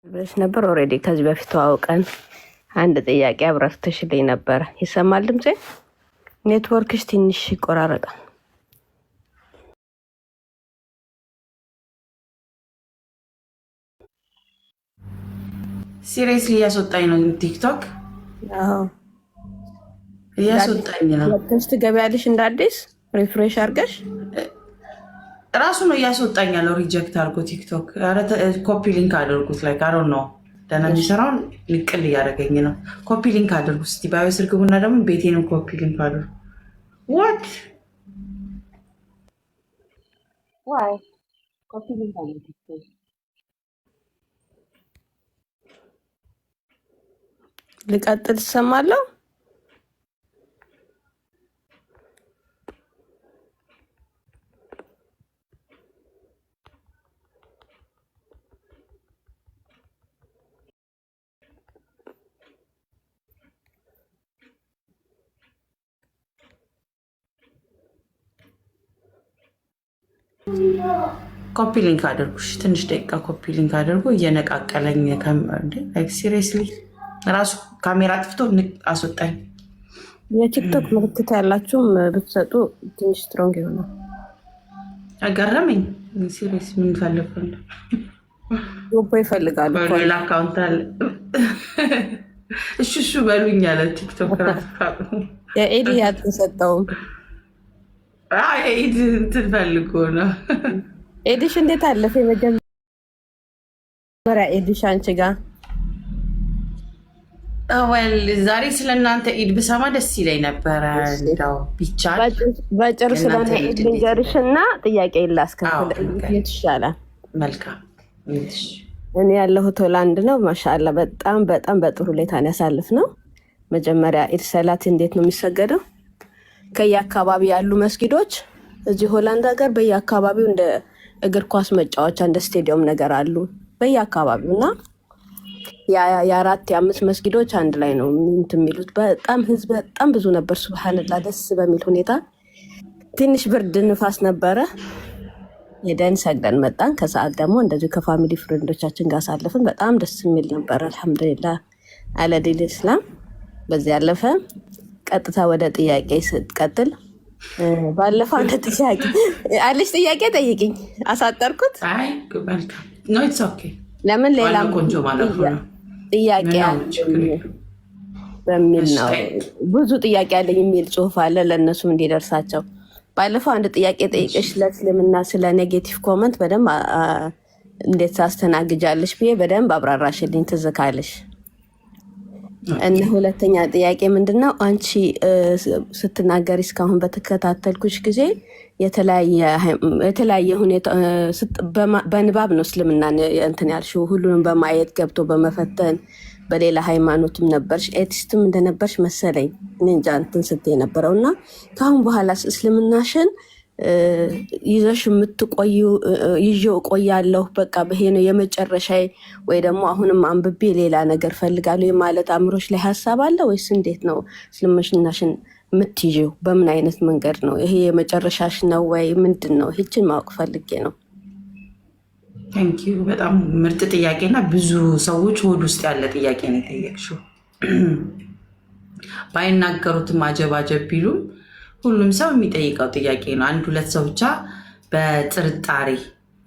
ብለሽ ነበር። ኦልሬዲ ከዚህ በፊት ተዋውቀን አንድ ጥያቄ አብራርተሽልኝ ነበር። ይሰማል ድምጼ? ኔትወርክሽ ትንሽ ይቆራረጣል። ሲሪየስሊ እያስወጣኝ ነው። ቲክቶክ እያስወጣኝ ነው። ወጥተሽ ትገቢያለሽ እንደ አዲስ ሪፍሬሽ አድርገሽ ራሱ ነው እያስወጣኝ ያለው። ሪጀክት አድርጎ ቲክቶክ ኮፒ ሊንክ አድርጉት። ላይ አሮ ነው ደህና የሚሰራውን ንቅል እያደረገኝ ነው። ኮፒ ሊንክ አድርጉ እስቲ ባዮ ስልክ ቡና ደግሞ ቤቴንም ኮፒ ሊንክ አድርጉ። ዋት ዋይ ኮፒ ሊንክ አድርጉ። ልቀጥል ትሰማለሁ። ኮፒ ሊንክ አድርጉ። ትንሽ ደቂቃ ኮፒ ሊንክ አድርጉ። እየነቃቀለኝ ሲሪየስሊ ራሱ ካሜራ አጥፍቶ አስወጣኝ። የቲክቶክ ምልክት ያላችሁም ብትሰጡ ትንሽ ስትሮንግ ይሆናል። አገረመኝ። ሲሪየስ ምን ፈልጉ ጎቦ ይፈልጋሉ። ሌላ አካውንት አለ። እሹ በሉኝ አለ ቲክቶክ ራሱ የኤዲ ያልተሰጠውም ኤድ እንትን ፈልጎ ነው። ኤዲሽ እንዴት አለፈ? የመጀመሪያ ኤዲሽ አንቺ ጋር ዛሬ ስለእናንተ ኢድ ብሰማ ደስ ይለኝ ነበረ። እንደው ቢቻል በጭር ስለሆነ ኢድ ልንገርሽ እና ጥያቄ ላስከፍል ይሻላል። መልካም። እኔ ያለሁት ሆላንድ ነው። ማሻአላ በጣም በጣም በጥሩ ሁኔታ ያሳልፍ ነው። መጀመሪያ ኢድ ሰላት እንዴት ነው የሚሰገደው? ከየአካባቢ ያሉ መስጊዶች እዚህ ሆላንድ ሀገር በየአካባቢው እንደ እግር ኳስ መጫወቻ እንደ ስቴዲየም ነገር አሉ በየአካባቢው እና የአራት የአምስት መስጊዶች አንድ ላይ ነው እንትን የሚሉት። በጣም ህዝብ በጣም ብዙ ነበር። ሱብሃንላ ደስ በሚል ሁኔታ ትንሽ ብርድ ንፋስ ነበረ። ሄደን ሰግደን መጣን። ከሰዓት ደግሞ እንደዚሁ ከፋሚሊ ፍሬንዶቻችን ጋር ሳለፍን በጣም ደስ የሚል ነበር። አልሐምዱሊላህ አለዲል ኢስላም። በዚህ ያለፈ ቀጥታ ወደ ጥያቄ ስትቀጥል ባለፈው አንድ ጥያቄ አለሽ። ጥያቄ ጠይቅኝ። አሳጠርኩት። ለምን ሌላ ጥያቄ በሚል ነው። ብዙ ጥያቄ አለኝ የሚል ጽሁፍ አለ ለእነሱም እንዲደርሳቸው። ባለፈው አንድ ጥያቄ ጠይቀሽ ለእስልምና ስለ ኔጌቲቭ ኮመንት በደንብ እንዴት ታስተናግጃለሽ ብዬ በደንብ አብራራሽልኝ ትዝ ካለሽ። እና ሁለተኛ ጥያቄ ምንድነው? አንቺ ስትናገሪ እስካሁን በተከታተልኩሽ ጊዜ የተለያየ ሁኔታ በንባብ ነው እስልምና እንትን ያልሽው። ሁሉንም በማየት ገብቶ በመፈተን በሌላ ሃይማኖትም ነበርሽ፣ ኤቲስትም እንደነበርሽ መሰለኝ እንጃ እንትን ስትይ የነበረው እና ከአሁን በኋላ እስልምናሽን ይዘሽ የምትቆዩ ይዤው እቆያለሁ በቃ ይሄ ነው የመጨረሻ ወይ ደግሞ አሁንም አንብቤ ሌላ ነገር ፈልጋለሁ ማለት አእምሮሽ ላይ ሀሳብ አለ ወይስ እንዴት ነው እስልምናሽን የምትይዥው? በምን አይነት መንገድ ነው? ይሄ የመጨረሻሽ ነው ወይ ምንድን ነው? ይህችን ማወቅ ፈልጌ ነው። ቴንኪው። በጣም ምርጥ ጥያቄና ብዙ ሰዎች ሆድ ውስጥ ያለ ጥያቄ ነው የጠየቅሽው። ባይናገሩትም አጀባጀብ ቢሉም ሁሉም ሰው የሚጠይቀው ጥያቄ ነው። አንድ ሁለት ሰው ብቻ በጥርጣሬ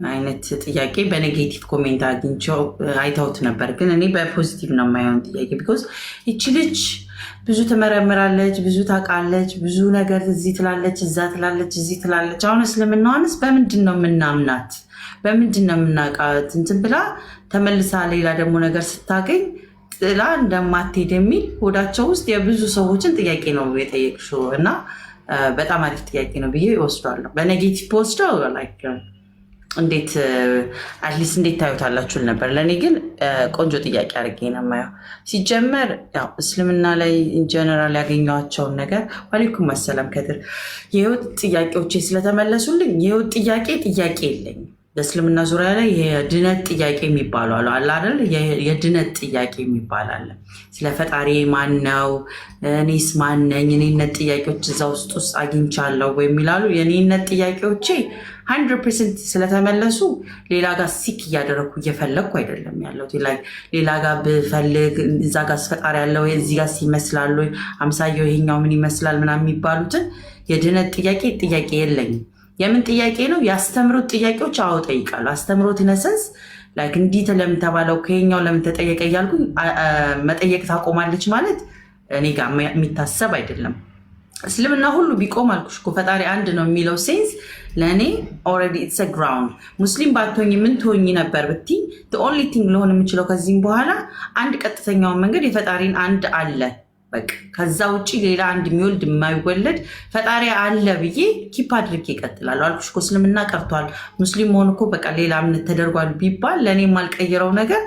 አይነት ጥያቄ በኔጌቲቭ ኮሜንት አግኝቸው አይተውት ነበር። ግን እኔ በፖዚቲቭ ነው የማየውን ጥያቄ ቢኮዝ ይቺ ልጅ ብዙ ትመረምራለች፣ ብዙ ታውቃለች፣ ብዙ ነገር እዚህ ትላለች፣ እዛ ትላለች፣ እዚህ ትላለች። አሁን እስልምናዋንስ በምንድን ነው የምናምናት? በምንድን ነው የምናውቃት? እንትን ብላ ተመልሳ ሌላ ደግሞ ነገር ስታገኝ ጥላ እንደማትሄድ የሚል ሆዳቸው ውስጥ የብዙ ሰዎችን ጥያቄ ነው የጠየቅሽው እና በጣም አሪፍ ጥያቄ ነው ብዬ ይወስዷለሁ። በኔጌቲቭ ወስደው እንዴት አትሊስት እንዴት ታዩታላችሁ ነበር። ለእኔ ግን ቆንጆ ጥያቄ አድርጌ ነው የማየው። ሲጀመር ያው እስልምና ላይ ኢንጀነራል ያገኘኋቸውን ነገር ዋሌኩም መሰለም ከድር የህይወት ጥያቄዎቼ ስለተመለሱልኝ የህይወት ጥያቄ የለኝም። በእስልምና ዙሪያ ላይ የድነት ጥያቄ የሚባሉ አሉ አይደል? የድነት ጥያቄ የሚባል አለ። ስለ ፈጣሪ ማን ነው፣ እኔስ ማን ነኝ፣ የኔነት ጥያቄዎች እዛ ውስጥ አግኝቻለሁ ወይ የሚላሉ የኔነት ጥያቄዎቼ 100% ስለተመለሱ ሌላ ጋር ሲክ እያደረግኩ እየፈለግኩ አይደለም ያለው። ሌላ ጋር ብፈልግ እዛ ጋር ፈጣሪ ያለ ወይ እዚህ ጋር ይመስላል ወይ አምሳየው ይሄኛው ምን ይመስላል ምናምን የሚባሉትን የድነት ጥያቄ የለኝም። የምን ጥያቄ ነው? የአስተምሮት ጥያቄዎች አዎ ጠይቃለሁ። አስተምሮት ነሰንስ ላይክ እንዲህ ለምን ተባለው ከኛው ለምን ተጠየቀ እያልኩኝ መጠየቅ ታቆማለች ማለት እኔ ጋር የሚታሰብ አይደለም። እስልምና ሁሉ ቢቆም አልኩሽ እኮ ፈጣሪ አንድ ነው የሚለው ሴንስ ለእኔ ኦልሬዲ ኢትስ አ ግራውንድ። ሙስሊም ባትሆኝ ምን ትሆኝ ነበር ብትይ ኦንሊ ቲንግ ለሆን የምችለው ከዚህም በኋላ አንድ ቀጥተኛውን መንገድ የፈጣሪን አንድ አለ በቃ ከዛ ውጭ ሌላ አንድ የሚወልድ የማይወለድ ፈጣሪ አለ ብዬ ኪፕ አድርጌ እቀጥላለሁ አልኩሽ እኮ። እስልምና ቀርቷል ሙስሊም መሆን እኮ በቃ ሌላ እምነት ተደርጓል ቢባል ለእኔ የማልቀይረው ነገር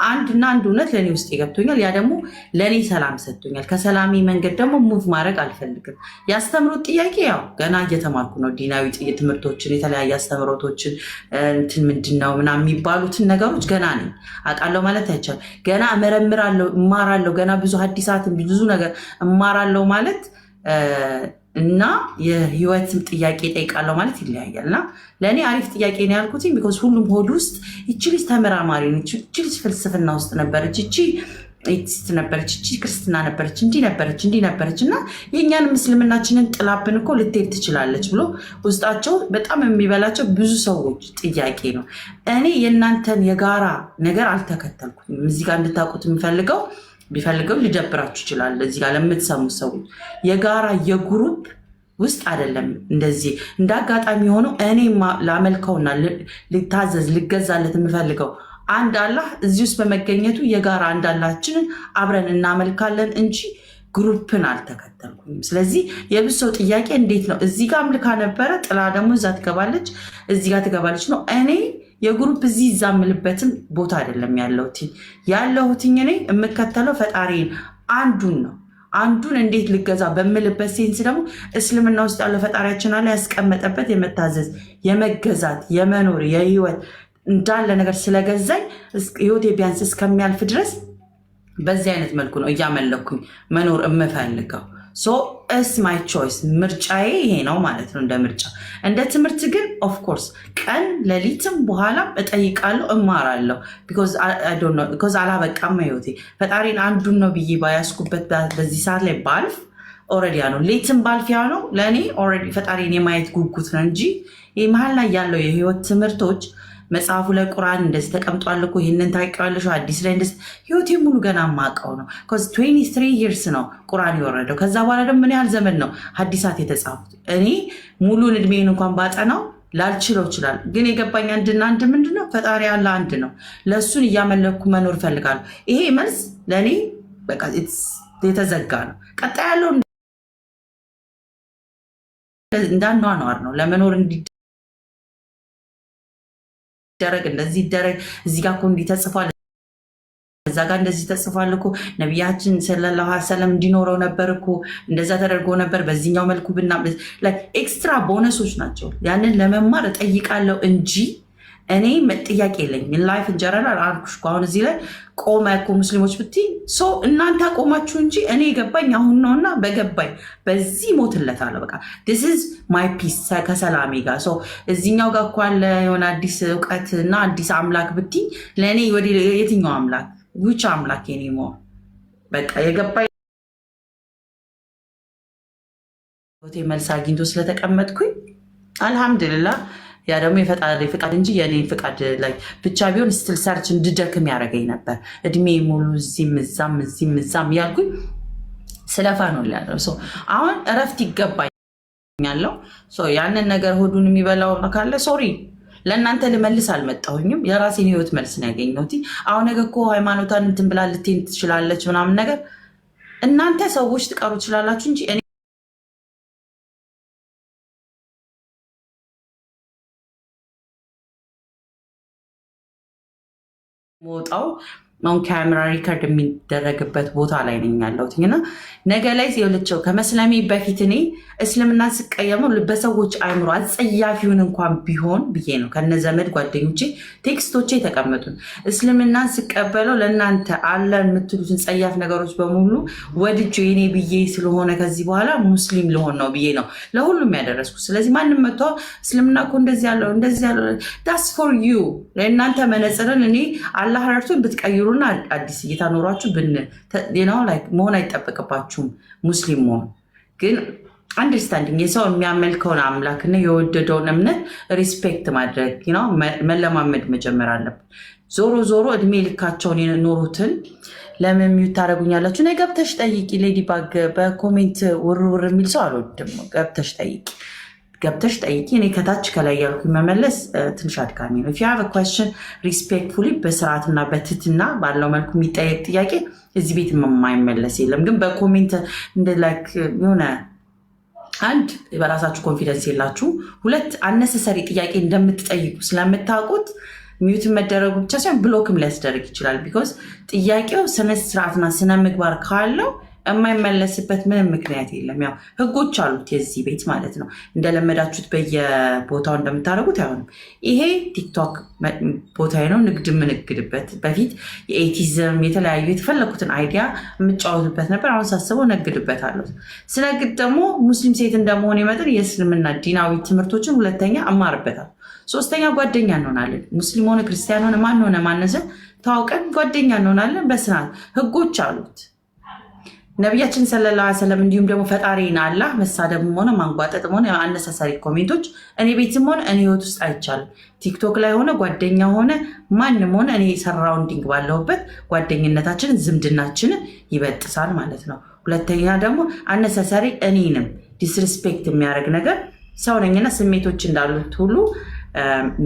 አንድና አንድ እውነት ለእኔ ውስጥ ገብቶኛል። ያ ደግሞ ለእኔ ሰላም ሰጥቶኛል። ከሰላሜ መንገድ ደግሞ ሙቭ ማድረግ አልፈልግም። የአስተምሮት ጥያቄ ያው ገና እየተማርኩ ነው። ዲናዊ ትምህርቶችን የተለያየ አስተምሮቶችን እንትን ምንድነው ምናምን የሚባሉትን ነገሮች ገና ነኝ አውቃለሁ ማለት አይቻልም። ገና እመረምራለሁ፣ እማራለሁ። ገና ብዙ ሐዲሳትን ብዙ ነገር እማራለሁ ማለት እና የህይወትም ጥያቄ ጠይቃለሁ ማለት ይለያያል። እና ለእኔ አሪፍ ጥያቄ ነው ያልኩትኝ ቢኮዝ ሁሉም ሆድ ውስጥ ይቺ ልጅ ተመራማሪ ነች፣ ይቺ ልጅ ፍልስፍና ውስጥ ነበረች፣ ይቺ ኤቲስት ነበረች፣ ይቺ ክርስትና ነበረች፣ እንዲህ ነበረች እና የእኛንም እስልምናችንን ጥላብን እኮ ልትሄድ ትችላለች ብሎ ውስጣቸው በጣም የሚበላቸው ብዙ ሰዎች ጥያቄ ነው። እኔ የእናንተን የጋራ ነገር አልተከተልኩኝም። እዚህ ጋር እንድታውቁት የምፈልገው ቢፈልገው ሊደብራችሁ ይችላል። እዚህ ጋር ለምትሰሙት ሰዎች የጋራ የግሩፕ ውስጥ አይደለም። እንደዚህ እንደ አጋጣሚ ሆነው እኔ ላመልከውና ልታዘዝ ልገዛለት የምፈልገው አንድ አላህ እዚህ ውስጥ በመገኘቱ የጋራ አንድ አላህችንን አብረን እናመልካለን እንጂ ግሩፕን አልተከተልኩም። ስለዚህ የብዙ ሰው ጥያቄ እንዴት ነው እዚህ ጋር አምልካ ነበረ ጥላ ደግሞ እዛ ትገባለች እዚህ ጋር ትገባለች ነው። እኔ የግሩፕ እዚህ ይዛምልበትም ቦታ አይደለም ያለሁትኝ እኔ የምከተለው ፈጣሪን አንዱን ነው። አንዱን እንዴት ልገዛ በምልበት ሴንስ ደግሞ እስልምና ውስጥ ያለው ፈጣሪያችን አለ ያስቀመጠበት የመታዘዝ የመገዛት የመኖር የህይወት እንዳለ ነገር ስለገዛኝ ህይወቴ ቢያንስ እስከሚያልፍ ድረስ በዚህ አይነት መልኩ ነው እያመለኩኝ መኖር የምፈልገው። ሶ እስ ማይ ቾይስ ምርጫዬ ይሄ ነው ማለት ነው። እንደ ምርጫ እንደ ትምህርት ግን ኦፍኮርስ ቀን ሌሊትም በኋላም እጠይቃለሁ እማራለሁ። ቢኮዝ አላበቃም ህይወቴ። ፈጣሪን አንዱን ነው ብዬ ባያስኩበት በዚህ ሰዓት ላይ ባልፍ ኦልሬዲ ነው ሌትም ባልፍ ያ ነው ለእኔ ኦልሬዲ ፈጣሪን የማየት ጉጉት ነው እንጂ ይህ መሀል ላይ ያለው የህይወት ትምህርቶች መጽሐፉ ላይ ቁርአን እንደዚህ ተቀምጧል እኮ ይህንን ታውቂዋለሽ፣ አዲስ ላይ እንደዚህ ህይወቴ ሙሉ ገና ማቀው ነው። 23 years ነው ቁርአን የወረደው። ከዛ በኋላ ደግሞ ምን ያህል ዘመን ነው ሐዲሳት የተጻፉት። እኔ ሙሉን እድሜን እንኳን ባጠናው ላልችለው ይችላል። ግን የገባኝ አንድና አንድ ምንድነው ፈጣሪ ያለ አንድ ነው። ለእሱን እያመለኩ መኖር ፈልጋለሁ። ይሄ መልስ ለእኔ በቃ የተዘጋ ነው። ቀጣይ ያለው እንዳኗኗር ነው ለመኖር ደረግ እንደዚህ ደረግ እዚህ ጋር እኮ እንዲህ ተጽፏል እዛ ጋር እንደዚህ ተጽፏል እኮ ነቢያችን ሰለላሁ ዐለይሂ ወሰለም እንዲኖረው ነበር እኮ እንደዛ ተደርጎ ነበር በዚህኛው መልኩ ኤክስትራ ቦነሶች ናቸው። ያንን ለመማር እጠይቃለሁ እንጂ እኔ ጥያቄ የለኝም። ላይፍ እንጀራል አልኩሽ እኮ አሁን እዚህ ላይ ቆመ እኮ ሙስሊሞች ብትይ እናንተ ቆማችሁ እንጂ እኔ የገባኝ አሁን ነውና በገባኝ በዚህ ሞትለታለሁ። በቃ this is my peace ከሰላሜ ጋር እዚህኛው ጋር እኮ አለ የሆነ አዲስ እውቀት እና አዲስ አምላክ ብትይ ለእኔ ወደ የትኛው አምላክ ውጭ አምላክ የኔ ሞ በቃ የገባኝ መልስ አግኝቶ ስለተቀመጥኩኝ አልሐምዱሊላህ። ያ ደግሞ የፈጣሪ ፍቃድ እንጂ የኔ ፍቃድ ላይ ብቻ ቢሆን ስትል ሰርች እንድደክም ያደረገኝ ነበር። እድሜ ሙሉ እዚህም እዛም ያልኩኝ ስለፋ ነው ያለው። አሁን እረፍት ይገባኛለው። ያንን ነገር ሆዱን የሚበላው ካለ ሶሪ ለእናንተ ልመልስ አልመጣሁኝም። የራሴን ህይወት መልስ ነው ያገኘሁት። አሁን ነገ እኮ ሃይማኖቷን እንትን ብላ ልትሄድ ትችላለች ምናምን ነገር እናንተ ሰዎች ትቀሩ ትችላላችሁ እንጂ ወጣው ኦን ካሜራ ሪከርድ የሚደረግበት ቦታ ላይ ነኝ ያለሁት እና ነገ ላይ የለቸው ከመስለሜ በፊት እኔ እስልምና ስቀየመው በሰዎች አይምሮ አጸያፊውን እንኳን ቢሆን ብዬ ነው ከነዘመድ ጓደኞቼ ቴክስቶቼ የተቀመጡን እስልምናን ስቀበለው ለእናንተ አለ የምትሉትን ጸያፍ ነገሮች በሙሉ ወድጆ የኔ ብዬ ስለሆነ ከዚህ በኋላ ሙስሊም ልሆን ነው ብዬ ነው ለሁሉም ያደረስኩ። ስለዚህ ማንም መጥቶ እስልምና እኮ እንደዚህ ያለው ዳስ ፎር ዩ ለእናንተ መነጽርን እኔ አላህ ረድቶን ብትቀይሩና አዲስ እይታ ኖሯችሁ መሆን አይጠበቅባችሁም ሙስሊም መሆን ግን አንደርስታንዲንግ የሰው የሚያመልከውን አምላክና የወደደውን እምነት ሪስፔክት ማድረግ መለማመድ መጀመር አለብን። ዞሮ ዞሮ እድሜ ልካቸውን የኖሩትን ለምን ሚዩት ታደርጉኛላችሁ? እኔ ገብተሽ ጠይቂ ሌዲ ባግ በኮሜንት ውርውር የሚል ሰው አልወድም። ገብተሽ ጠይቂ። እኔ ከታች ከላይ ያልኩ መመለስ ትንሽ አድካሚ ነው። if you have a question respectfully በስርዓትና በትትና ባለው መልኩ የሚጠየቅ ጥያቄ እዚህ ቤት የማይመለስ የለም። ግን በኮሜንት እንደ ላይክ የሆነ አንድ በራሳችሁ ኮንፊደንስ የላችሁ፣ ሁለት አነሰሰሪ ጥያቄ እንደምትጠይቁ ስለምታውቁት ሚዩት መደረጉ ብቻ ሳይሆን ብሎክም ሊያስደርግ ይችላል። ቢኮዝ ጥያቄው ስነ ስርዓትና ስነ ምግባር ካለው የማይመለስበት ምንም ምክንያት የለም። ያው ህጎች አሉት የዚህ ቤት ማለት ነው። እንደለመዳችሁት በየቦታው እንደምታደርጉት አይሆንም። ይሄ ቲክቶክ ቦታዬ ነው፣ ንግድ የምንግድበት። በፊት የኤቲዝም የተለያዩ የተፈለኩትን አይዲያ የምጫወቱበት ነበር። አሁን ሳስበው ነግድበት አሉት። ስነግድ ደግሞ ሙስሊም ሴት እንደመሆን መጠን የእስልምና ዲናዊ ትምህርቶችን ሁለተኛ እማርበታል። ሶስተኛ ጓደኛ እንሆናለን። ሙስሊም ሆነ ክርስቲያን ሆነ ማን ሆነ ማነሰ ታውቀን ጓደኛ እንሆናለን። በስርዓት ህጎች አሉት። ነቢያችን ሰለላሁ ዐለይሂ ወሰለም እንዲሁም ደግሞ ፈጣሪን አላህ መሳደብም ሆነ ማንጓጠጥም ሆነ አነሳሳሪ ኮሜንቶች እኔ ቤትም ሆነ እኔ ህይወት ውስጥ አይቻልም። ቲክቶክ ላይ ሆነ ጓደኛ ሆነ ማንም ሆነ እኔ ሰራውንዲንግ ባለሁበት ጓደኝነታችንን ዝምድናችንን ይበጥሳል ማለት ነው። ሁለተኛ ደግሞ አነሳሳሪ እኔንም ዲስሪስፔክት የሚያደርግ ነገር ሰው ነኝና ስሜቶች እንዳሉት ሁሉ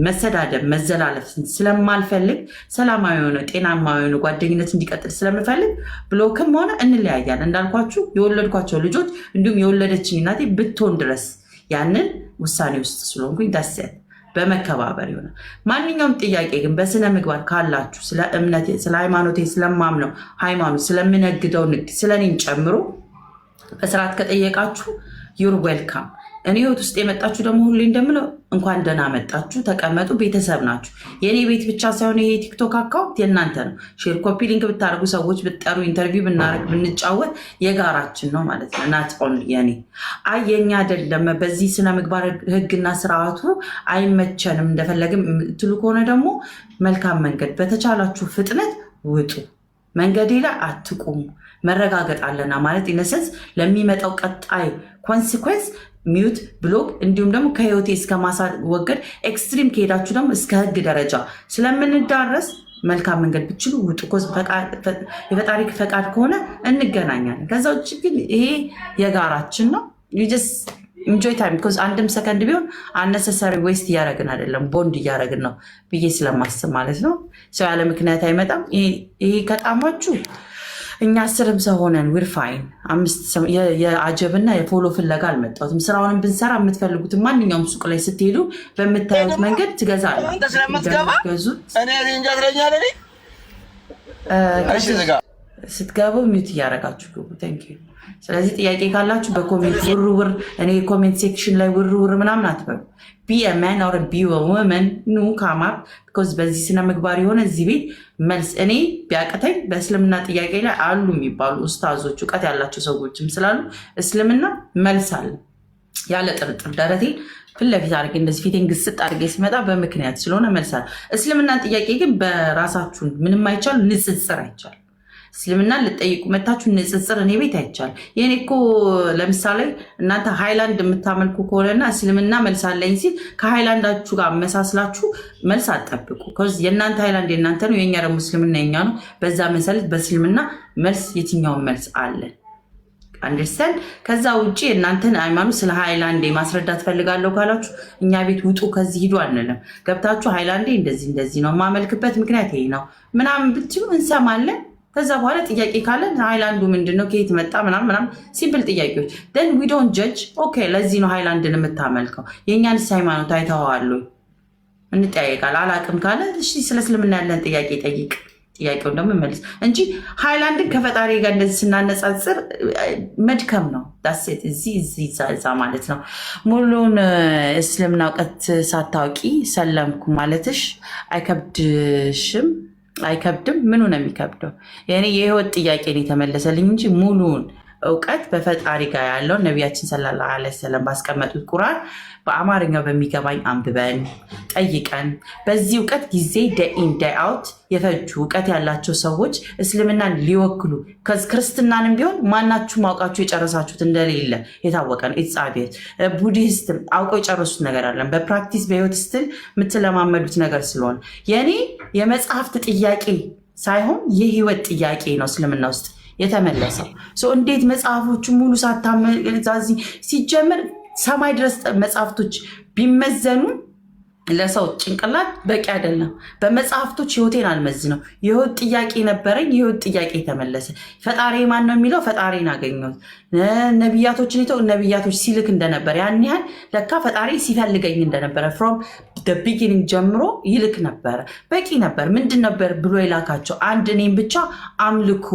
መሰዳደብ መዘላለፍ ስለማልፈልግ ሰላማዊ የሆነ ጤናማ የሆነ ጓደኝነት እንዲቀጥል ስለምፈልግ ብሎክም ሆነ እንለያያለን። እንዳልኳችሁ የወለድኳቸው ልጆች እንዲሁም የወለደችኝ እናቴ ብትሆን ድረስ ያንን ውሳኔ ውስጥ ስለሆንኩኝ ደስት በመከባበር ይሆናል። ማንኛውም ጥያቄ ግን በስነ ምግባር ካላችሁ ስለ እምነቴ፣ ስለ ሃይማኖቴ፣ ስለማምነው ሃይማኖት፣ ስለምነግደው ንግድ፣ ስለኔን ጨምሮ በስርዓት ከጠየቃችሁ ዩር ዌልካም። እኔ ህይወት ውስጥ የመጣችሁ ደግሞ ሁሌ እንደምለው እንኳን ደህና መጣችሁ፣ ተቀመጡ፣ ቤተሰብ ናችሁ። የእኔ ቤት ብቻ ሳይሆን ይሄ ቲክቶክ አካውንት የእናንተ ነው። ሼር ኮፒ ሊንክ ብታደርጉ፣ ሰዎች ብትጠሩ፣ ኢንተርቪው ብናደርግ፣ ብንጫወት የጋራችን ነው ማለት ነው። ናት ኦንሊ የኔ የኛ አይደለም። በዚህ ስነ ምግባር ህግና ስርዓቱ አይመቸንም እንደፈለግም ትሉ ከሆነ ደግሞ መልካም መንገድ በተቻላችሁ ፍጥነት ውጡ። መንገዴ ላይ አትቁሙ። መረጋገጥ አለና ማለት ኢነሰንስ ለሚመጣው ቀጣይ ኮንሲኩዌንስ ሚዩት ብሎክ እንዲሁም ደግሞ ከህይወቴ እስከ ማሳወገድ ኤክስትሪም ከሄዳችሁ ደግሞ እስከ ህግ ደረጃ ስለምንዳረስ መልካም መንገድ ብችሉ ውጡ። የፈጣሪ ፈቃድ ከሆነ እንገናኛለን። ከዛ ውጭ ግን ይሄ የጋራችን ነው። ኢንጆይ ታይም ቢኮዝ አንድም ሰከንድ ቢሆን አነሰሰሪ ዌስት እያደረግን አይደለም፣ ቦንድ እያደረግን ነው ብዬ ስለማስብ ማለት ነው። ሰው ያለ ምክንያት አይመጣም። ይሄ ከጣማችሁ እኛ 10 ሰው ሆነን ዊር ፋይን። የአጀብና የፎሎ ፍለጋ አልመጣሁትም። ስራውንም ብንሰራ የምትፈልጉትን ማንኛውም ሱቅ ላይ ስትሄዱ በምታዩት መንገድ ትገዛላችሁ። ስትገቡ ሚዩት እያደረጋችሁ ግቡ። ቴንክ ዩ። ስለዚህ ጥያቄ ካላችሁ በኮሜንት ውርውር፣ እኔ የኮሜንት ሴክሽን ላይ ውርውር ምናምን አትበሉ። ቢ መን ኦር ቢ ወመን ኑ ካማፕ ቢኮዝ በዚህ ስነ ምግባር የሆነ እዚህ ቤት መልስ እኔ ቢያቅተኝ በእስልምና ጥያቄ ላይ አሉ የሚባሉ ኡስታዞች እውቀት ያላቸው ሰዎችም ስላሉ እስልምና መልስ አለ ያለ ጥርጥር። ደረቴ ፊት ለፊት አድርጌ እንደዚህ ፊቴን ግስጥ አድርጌ ሲመጣ በምክንያት ስለሆነ መልስ አለ። እስልምና ጥያቄ ግን በራሳችሁን ምንም አይቻሉ፣ ንጽጽር አይቻል። እስልምና ልጠይቁ መታችሁ ንጽጽር እኔ ቤት አይቻል። ይህኔ እኮ ለምሳሌ እናንተ ሃይላንድ የምታመልኩ ከሆነና እስልምና መልስ አለኝ ሲል ከሃይላንዳችሁ ጋር መሳስላችሁ መልስ አትጠብቁ። የእናንተ ሃይላንድ የእናንተ ነው፣ የኛ ደግሞ እስልምና የኛ ነው። በዛ መሰረት በእስልምና መልስ የትኛውን መልስ አለን አንደርስታንድ። ከዛ ውጭ እናንተን ሃይማኖት ስለ ሃይላንዴ ማስረዳት ፈልጋለሁ ካላችሁ እኛ ቤት ውጡ፣ ከዚህ ሂዱ አንልም። ገብታችሁ ሃይላንዴ እንደዚህ ነው የማመልክበት ምክንያት ይሄ ነው ምናምን ብትሉ እንሰማለን። ከዛ በኋላ ጥያቄ ካለን ሃይላንዱ ምንድነው ከየት መጣ ምናምን ሲምፕል ጥያቄዎች then we don't judge ኦኬ ለዚህ ነው ሃይላንድን የምታመልከው የእኛንስ ሃይማኖት አይተዋሉ እንጠያየቃል። አላቅም ካለ እሺ ስለ እስልምና ያለን ጥያቄ ጠይቅ። ጥያቄውን ደግሞ መልስ እንጂ ሃይላንድን ከፈጣሪ ጋር እንደዚህ ስናነጻጽር መድከም ነው። ዳሴት እዚህ እዛ ማለት ነው። ሙሉን እስልምና እውቀት ሳታውቂ ሰለምኩ ማለትሽ አይከብድሽም? አይከብድም? ምኑ ነው የሚከብደው? የኔ የህይወት ጥያቄ ነው የተመለሰልኝ እንጂ ሙሉውን እውቀት በፈጣሪ ጋር ያለውን ነቢያችን ሰለላሁ ዐለይሂ ወሰለም ባስቀመጡት ቁርአን በአማርኛው በሚገባኝ አንብበን ጠይቀን በዚህ እውቀት ጊዜ ደኢን ዳይአውት የፈጁ እውቀት ያላቸው ሰዎች እስልምናን ሊወክሉ ክርስትናንም ቢሆን ማናችሁ ማውቃችሁ የጨረሳችሁት እንደሌለ የታወቀ ነው። ኢትሳቤት ቡዲስትም አውቀው የጨረሱት ነገር አለን። በፕራክቲስ በህይወት ስትል የምትለማመዱት ነገር ስለሆነ የኔ የመጽሐፍት ጥያቄ ሳይሆን የህይወት ጥያቄ ነው እስልምና ውስጥ የተመለሰው። እንዴት መጽሐፎቹ ሙሉ ሳታመዛዚ ሲጀምር ሰማይ ድረስ መጽሐፍቶች ቢመዘኑ ለሰው ጭንቅላት በቂ አይደለም። በመጽሐፍቶች ህይወቴን አልመዝነው። የህይወት ጥያቄ ነበረኝ፣ የህይወት ጥያቄ ተመለሰ። ፈጣሪ ማን ነው የሚለው ፈጣሪን አገኘሁት። ነቢያቶችን ነቢያቶች ሲልክ እንደነበረ ያን ያህል ለካ ፈጣሪ ሲፈልገኝ እንደነበረ ፍሮም ቢጊኒንግ ጀምሮ ይልክ ነበረ። በቂ ነበር። ምንድን ነበር ብሎ የላካቸው? አንድ እኔም ብቻ አምልኩ፣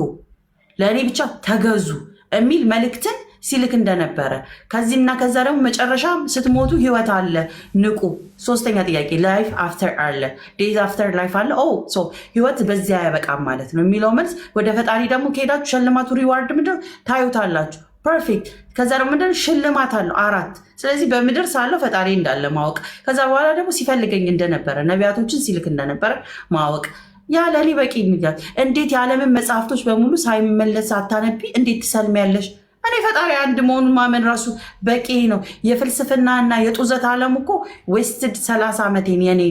ለእኔ ብቻ ተገዙ የሚል መልእክትን ሲልክ እንደነበረ ከዚህና ከዛ ደግሞ መጨረሻ ስትሞቱ ህይወት አለ ንቁ። ሶስተኛ ጥያቄ ላይፍ አፍተር አለ፣ ዴይዝ አፍተር ላይፍ አለ። ህይወት በዚያ ያበቃም ማለት ነው የሚለው መልስ። ወደ ፈጣሪ ደግሞ ከሄዳችሁ ሸልማቱ ሪዋርድ ምንድን ታዩታላችሁ። ፐርፌክት። ከዛ ደግሞ ምንድን ሽልማት አለው 4። ስለዚህ በምድር ሳለው ፈጣሪ እንዳለ ማወቅ፣ ከዛ በኋላ ደግሞ ሲፈልገኝ እንደነበረ ነቢያቶችን ሲልክ እንደነበረ ማወቅ ያ ለኔ በቂ ንጋት። እንዴት የዓለምን መጽሐፍቶች በሙሉ ሳይመለስ አታነቢ እንዴት ትሰልሚያለሽ? እኔ ፈጣሪ አንድ መሆኑን ማመን ራሱ በቂ ነው። የፍልስፍና እና የጡዘት ዓለም እኮ ዌስትድ 30 ዓመቴን የኔ።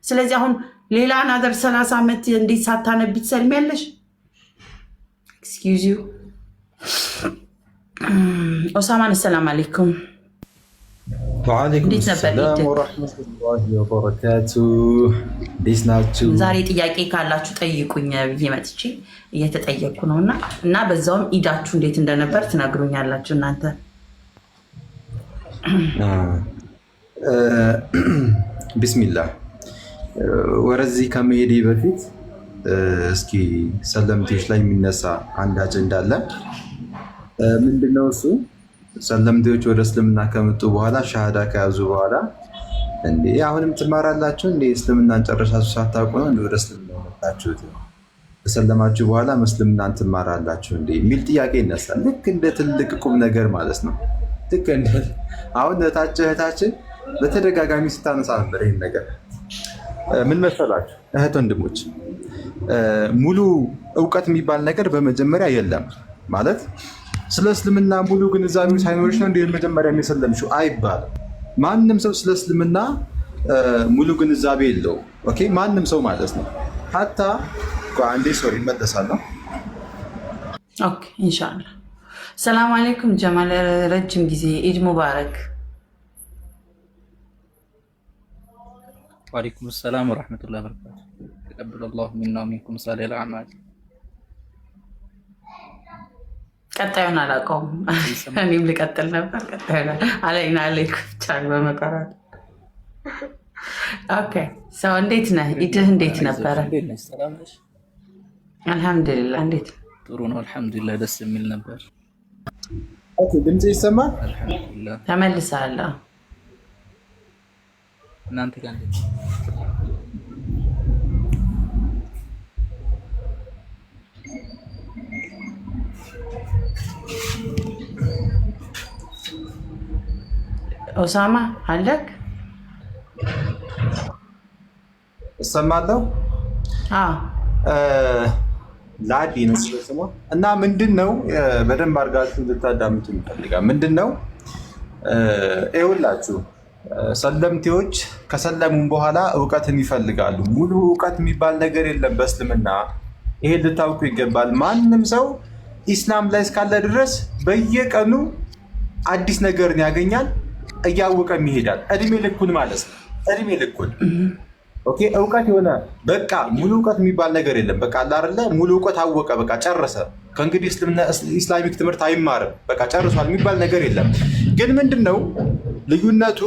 ስለዚህ አሁን ሌላ ናዘር 30 ዓመት እንዴት ሳታነቢ ትሰልሚያለሽ? ኤክስኪውዝ ዩ ኦሳማን። ሰላም አለይኩም። ወዓለይኩም ሰላም ወረሕመቱላሂ ወበረካቱ። እንዴት ናችሁ? ዛሬ ጥያቄ ካላችሁ ጠይቁኝ ብዬ መጥቼ እየተጠየቅኩ ነው እና በዛውም ኢዳችሁ እንዴት እንደነበር ትነግሩኛላችሁ እናንተ። ቢስሚላህ። ወደዚህ ከመሄዴ በፊት እስኪ ሰለምቴዎች ላይ የሚነሳ አንድ አጀንዳ አለ። ምንድነው እሱ? ሰለምቴዎች ወደ እስልምና ከመጡ በኋላ ሻሃዳ ከያዙ በኋላ እንዴ አሁንም ትማራላችሁ እንዴ? እስልምናን ጨረሳችሁ ሳታውቁ ነው እንዴ ወደ እስልምና መጣችሁት? ከሰለማችሁ በኋላ እስልምናን ትማራላችሁ እንዴ የሚል ጥያቄ ይነሳል። ልክ እንደ ትልቅ ቁም ነገር ማለት ነው። ልክ እንደ አሁን እህታችን በተደጋጋሚ ስታነሳ ነበር ይህን ነገር። ምን መሰላችሁ እህት ወንድሞች፣ ሙሉ እውቀት የሚባል ነገር በመጀመሪያ የለም ማለት ስለ እስልምና ሙሉ ግንዛቤ ሳይኖርሽ ነው እንደ መጀመሪያ የሚሰለምሽው አይባልም። ማንም ሰው ስለ እስልምና ሙሉ ግንዛቤ የለውም። ኦኬ፣ ማንም ሰው ማለት ነው። ሀታ አንዴ ሶሪ እመለሳለሁ። ኦኬ ኢንሻአላህ። ሰላም አለይኩም ጀማል፣ ረጅም ጊዜ ኢድ ሙባረክ። ወአለይኩም ሰላም ወራህመቱላሂ ወበረካቱ። ተቀበለላሁ ሚና ወሚንኩም ሳሊሀል አዕማል። ቀጣዩን አላውቀውም። እኔም ልቀጥል ነበር። ቀጣዩን አለይና አለይኩም ቻል በመቀራት። ኦኬ ሰው እንዴት ነህ? ኢድህ እንዴት ነበረ? አልሐምዱሊላህ። እንዴት? ጥሩ ነው አልሐምዱሊላህ። ደስ የሚል ነበር። ኦኬ ድምጽ ይሰማል? አልሐምዱሊላህ። ተመልሰሃል? እናንተ ጋር እንዴት? ኦሳማ አለክ? እሰማለሁ። ላዲ ነው ስሙ እና ምንድን ነው በደንብ አድርጋችሁ እንድታዳምጡ ይፈልጋል። ምንድን ነው ይኸውላችሁ፣ ሰለምቴዎች ከሰለሙም በኋላ እውቀትን ይፈልጋሉ። ሙሉ እውቀት የሚባል ነገር የለም በእስልምና። ይሄ ልታውቁ ይገባል። ማንም ሰው ኢስላም ላይ እስካለ ድረስ በየቀኑ አዲስ ነገርን ያገኛል፣ እያወቀም ይሄዳል። እድሜ ልኩን ማለት ነው። እድሜ ልኩን ኦኬ። እውቀት የሆነ በቃ ሙሉ እውቀት የሚባል ነገር የለም። በቃ አለ አይደለ? ሙሉ እውቀት አወቀ፣ በቃ ጨረሰ፣ ከእንግዲህ ኢስላሚክ ትምህርት አይማርም፣ በቃ ጨርሷል የሚባል ነገር የለም። ግን ምንድነው ልዩነቱ?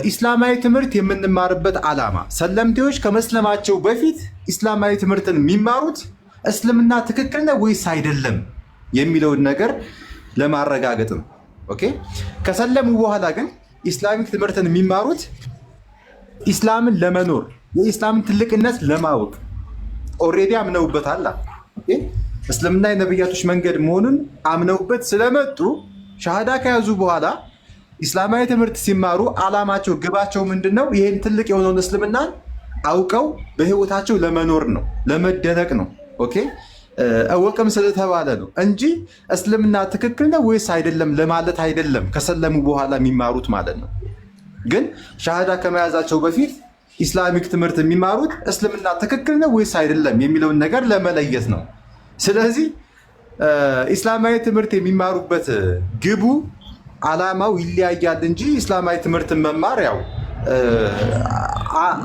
ኢስላማዊ ትምህርት የምንማርበት ዓላማ ሰለምቴዎች ከመስለማቸው በፊት ኢስላማዊ ትምህርትን የሚማሩት እስልምና ትክክል ነው ወይስ አይደለም የሚለውን ነገር ለማረጋገጥ ነው። ኦኬ። ከሰለሙ በኋላ ግን ኢስላሚክ ትምህርትን የሚማሩት ኢስላምን ለመኖር የኢስላምን ትልቅነት ለማወቅ ኦልሬዲ አምነውበታል። እስልምና የነብያቶች መንገድ መሆኑን አምነውበት ስለመጡ ሻሃዳ ከያዙ በኋላ ኢስላማዊ ትምህርት ሲማሩ ዓላማቸው ግባቸው ምንድነው? ይህን ትልቅ የሆነውን እስልምናን አውቀው በህይወታቸው ለመኖር ነው፣ ለመደነቅ ነው። ኦኬ። እወቅም ስለተባለ ነው እንጂ እስልምና ትክክል ነው ወይስ አይደለም ለማለት አይደለም። ከሰለሙ በኋላ የሚማሩት ማለት ነው። ግን ሻሃዳ ከመያዛቸው በፊት ኢስላሚክ ትምህርት የሚማሩት እስልምና ትክክል ነው ወይስ አይደለም የሚለውን ነገር ለመለየት ነው። ስለዚህ ኢስላማዊ ትምህርት የሚማሩበት ግቡ ዓላማው ይለያያል እንጂ ኢስላማዊ ትምህርትን መማር ያው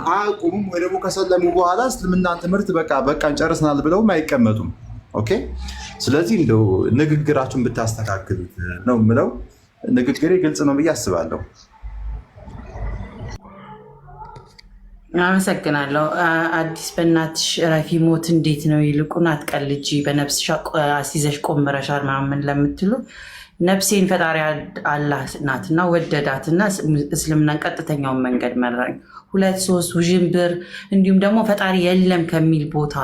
አያቁሙም ወይ ደግሞ ከሰለሙ በኋላ እስልምናን ትምህርት በቃ እንጨርስናል ብለውም አይቀመጡም። ኦኬ። ስለዚህ እንደው ንግግራችሁን ብታስተካክሉት ነው የምለው። ንግግሬ ግልጽ ነው ብዬ አስባለሁ። አመሰግናለሁ። አዲስ በእናትሽ ረፊ ሞት እንዴት ነው? ይልቁን አትቀልጂ፣ በነፍስሽ አስይዘሽ ቆምረሻል ምናምን ለምትሉ ነፍሴን ፈጣሪ አላህ ናትና ወደዳትና እስልምናን ቀጥተኛውን መንገድ መራኝ። 2-3 ውዥንብር እንዲሁም ደግሞ ፈጣሪ የለም ከሚል ቦታ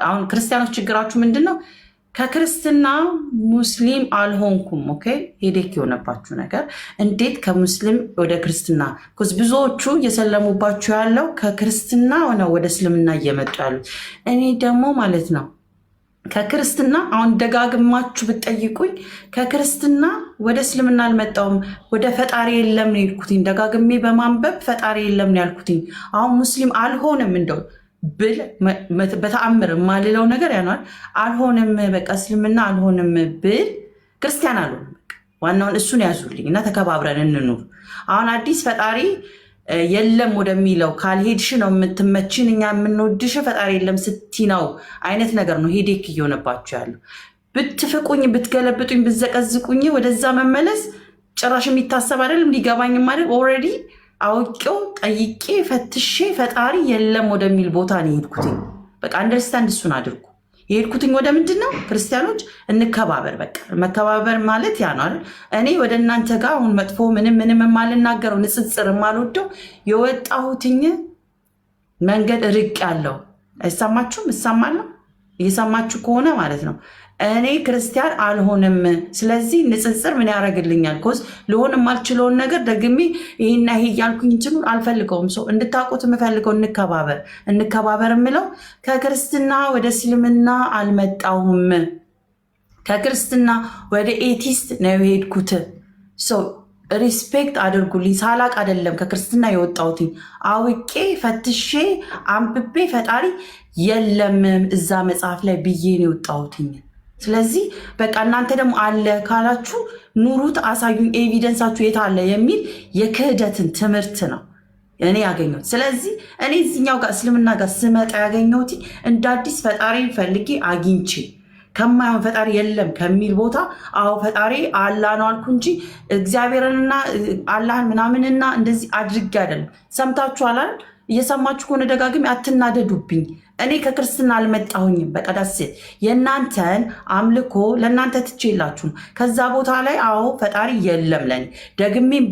አሁን ክርስቲያኖች ችግራችሁ ምንድን ነው? ከክርስትና ሙስሊም አልሆንኩም። ኦኬ። ሄዴክ የሆነባችሁ ነገር እንዴት ከሙስሊም ወደ ክርስትና ብዙዎቹ እየሰለሙባችሁ ያለው ከክርስትና ሆነ ወደ እስልምና እየመጡ ያሉት። እኔ ደግሞ ማለት ነው ከክርስትና አሁን ደጋግማችሁ ብትጠይቁኝ ከክርስትና ወደ እስልምና አልመጣውም፣ ወደ ፈጣሪ የለም ነው ያልኩትኝ። ደጋግሜ በማንበብ ፈጣሪ የለም ነው ያልኩትኝ። አሁን ሙስሊም አልሆንም እንደው ብል በተአምር የማልለው ነገር ያኗል። አልሆንም በቃ እስልምና አልሆንም ብል ክርስቲያን አልሆንም። ዋናውን እሱን ያዙልኝ እና ተከባብረን እንኑር። አሁን አዲስ ፈጣሪ የለም ወደሚለው ካልሄድሽ ነው የምትመችን፣ እኛ የምንወድሽ ፈጣሪ የለም ስቲ ነው አይነት ነገር ነው ሄዴክ እየሆነባችሁ ያለው። ብትፍቁኝ፣ ብትገለብጡኝ፣ ብትዘቀዝቁኝ ወደዛ መመለስ ጭራሽ የሚታሰብ አይደለም፣ ሊገባኝም አይደል። ኦልሬዲ አውቄው ጠይቄ ፈትሼ ፈጣሪ የለም ወደሚል ቦታ ነው የሄድኩትኝ። በቃ አንደርስታንድ እሱን አድርጉ። የሄድኩትኝ ወደ ምንድን ነው? ክርስቲያኖች እንከባበር። በቃ መከባበር ማለት ያ ነው አይደል? እኔ ወደ እናንተ ጋር አሁን መጥፎ ምንም የማልናገረው ንጽጽር የማልወደው የወጣሁትኝ መንገድ ርቅ ያለው አይሰማችሁም? እሰማለሁ። እየሰማችሁ ከሆነ ማለት ነው እኔ ክርስቲያን አልሆንም። ስለዚህ ንጽጽር ምን ያደርግልኛል? ኮዝ ልሆን የማልችለውን ነገር ደግሜ ይሄና ይሄ እያልኩኝ እንትኑን አልፈልገውም። ሰው እንድታውቁት የምፈልገው እንከባበር የምለው ከክርስትና ወደ እስልምና አልመጣሁም። ከክርስትና ወደ ኤቲስት ነው የሄድኩት። ሰው ሪስፔክት አድርጉልኝ። ሳላቅ አይደለም ከክርስትና የወጣሁትኝ። አውቄ ፈትሼ አንብቤ ፈጣሪ የለም እዛ መጽሐፍ ላይ ብዬ ነው የወጣሁትኝ። ስለዚህ በቃ እናንተ ደግሞ አለ ካላችሁ ኑሩት፣ አሳዩኝ፣ ኤቪደንሳችሁ የት አለ የሚል የክህደትን ትምህርት ነው እኔ ያገኘሁት። ስለዚህ እኔ እዚኛው ጋር እስልምና ጋር ስመጣ ያገኘሁት እንደ አዲስ ፈጣሪ ፈልጌ አግኝቼ ከማይሆን ፈጣሪ የለም ከሚል ቦታ አዎ ፈጣሪ አላህ ነው አልኩ እንጂ እግዚአብሔርንና አላህን ምናምንና እንደዚህ አድርጌ አይደለም። ሰምታችሁ አላል? እየሰማችሁ ከሆነ ደጋግሜ አትናደዱብኝ። እኔ ከክርስትና አልመጣሁኝም። በቀዳሴ የእናንተን አምልኮ ለእናንተ ትቼላችሁ ነው። ከዛ ቦታ ላይ አዎ ፈጣሪ የለም ለኔ ደግሜም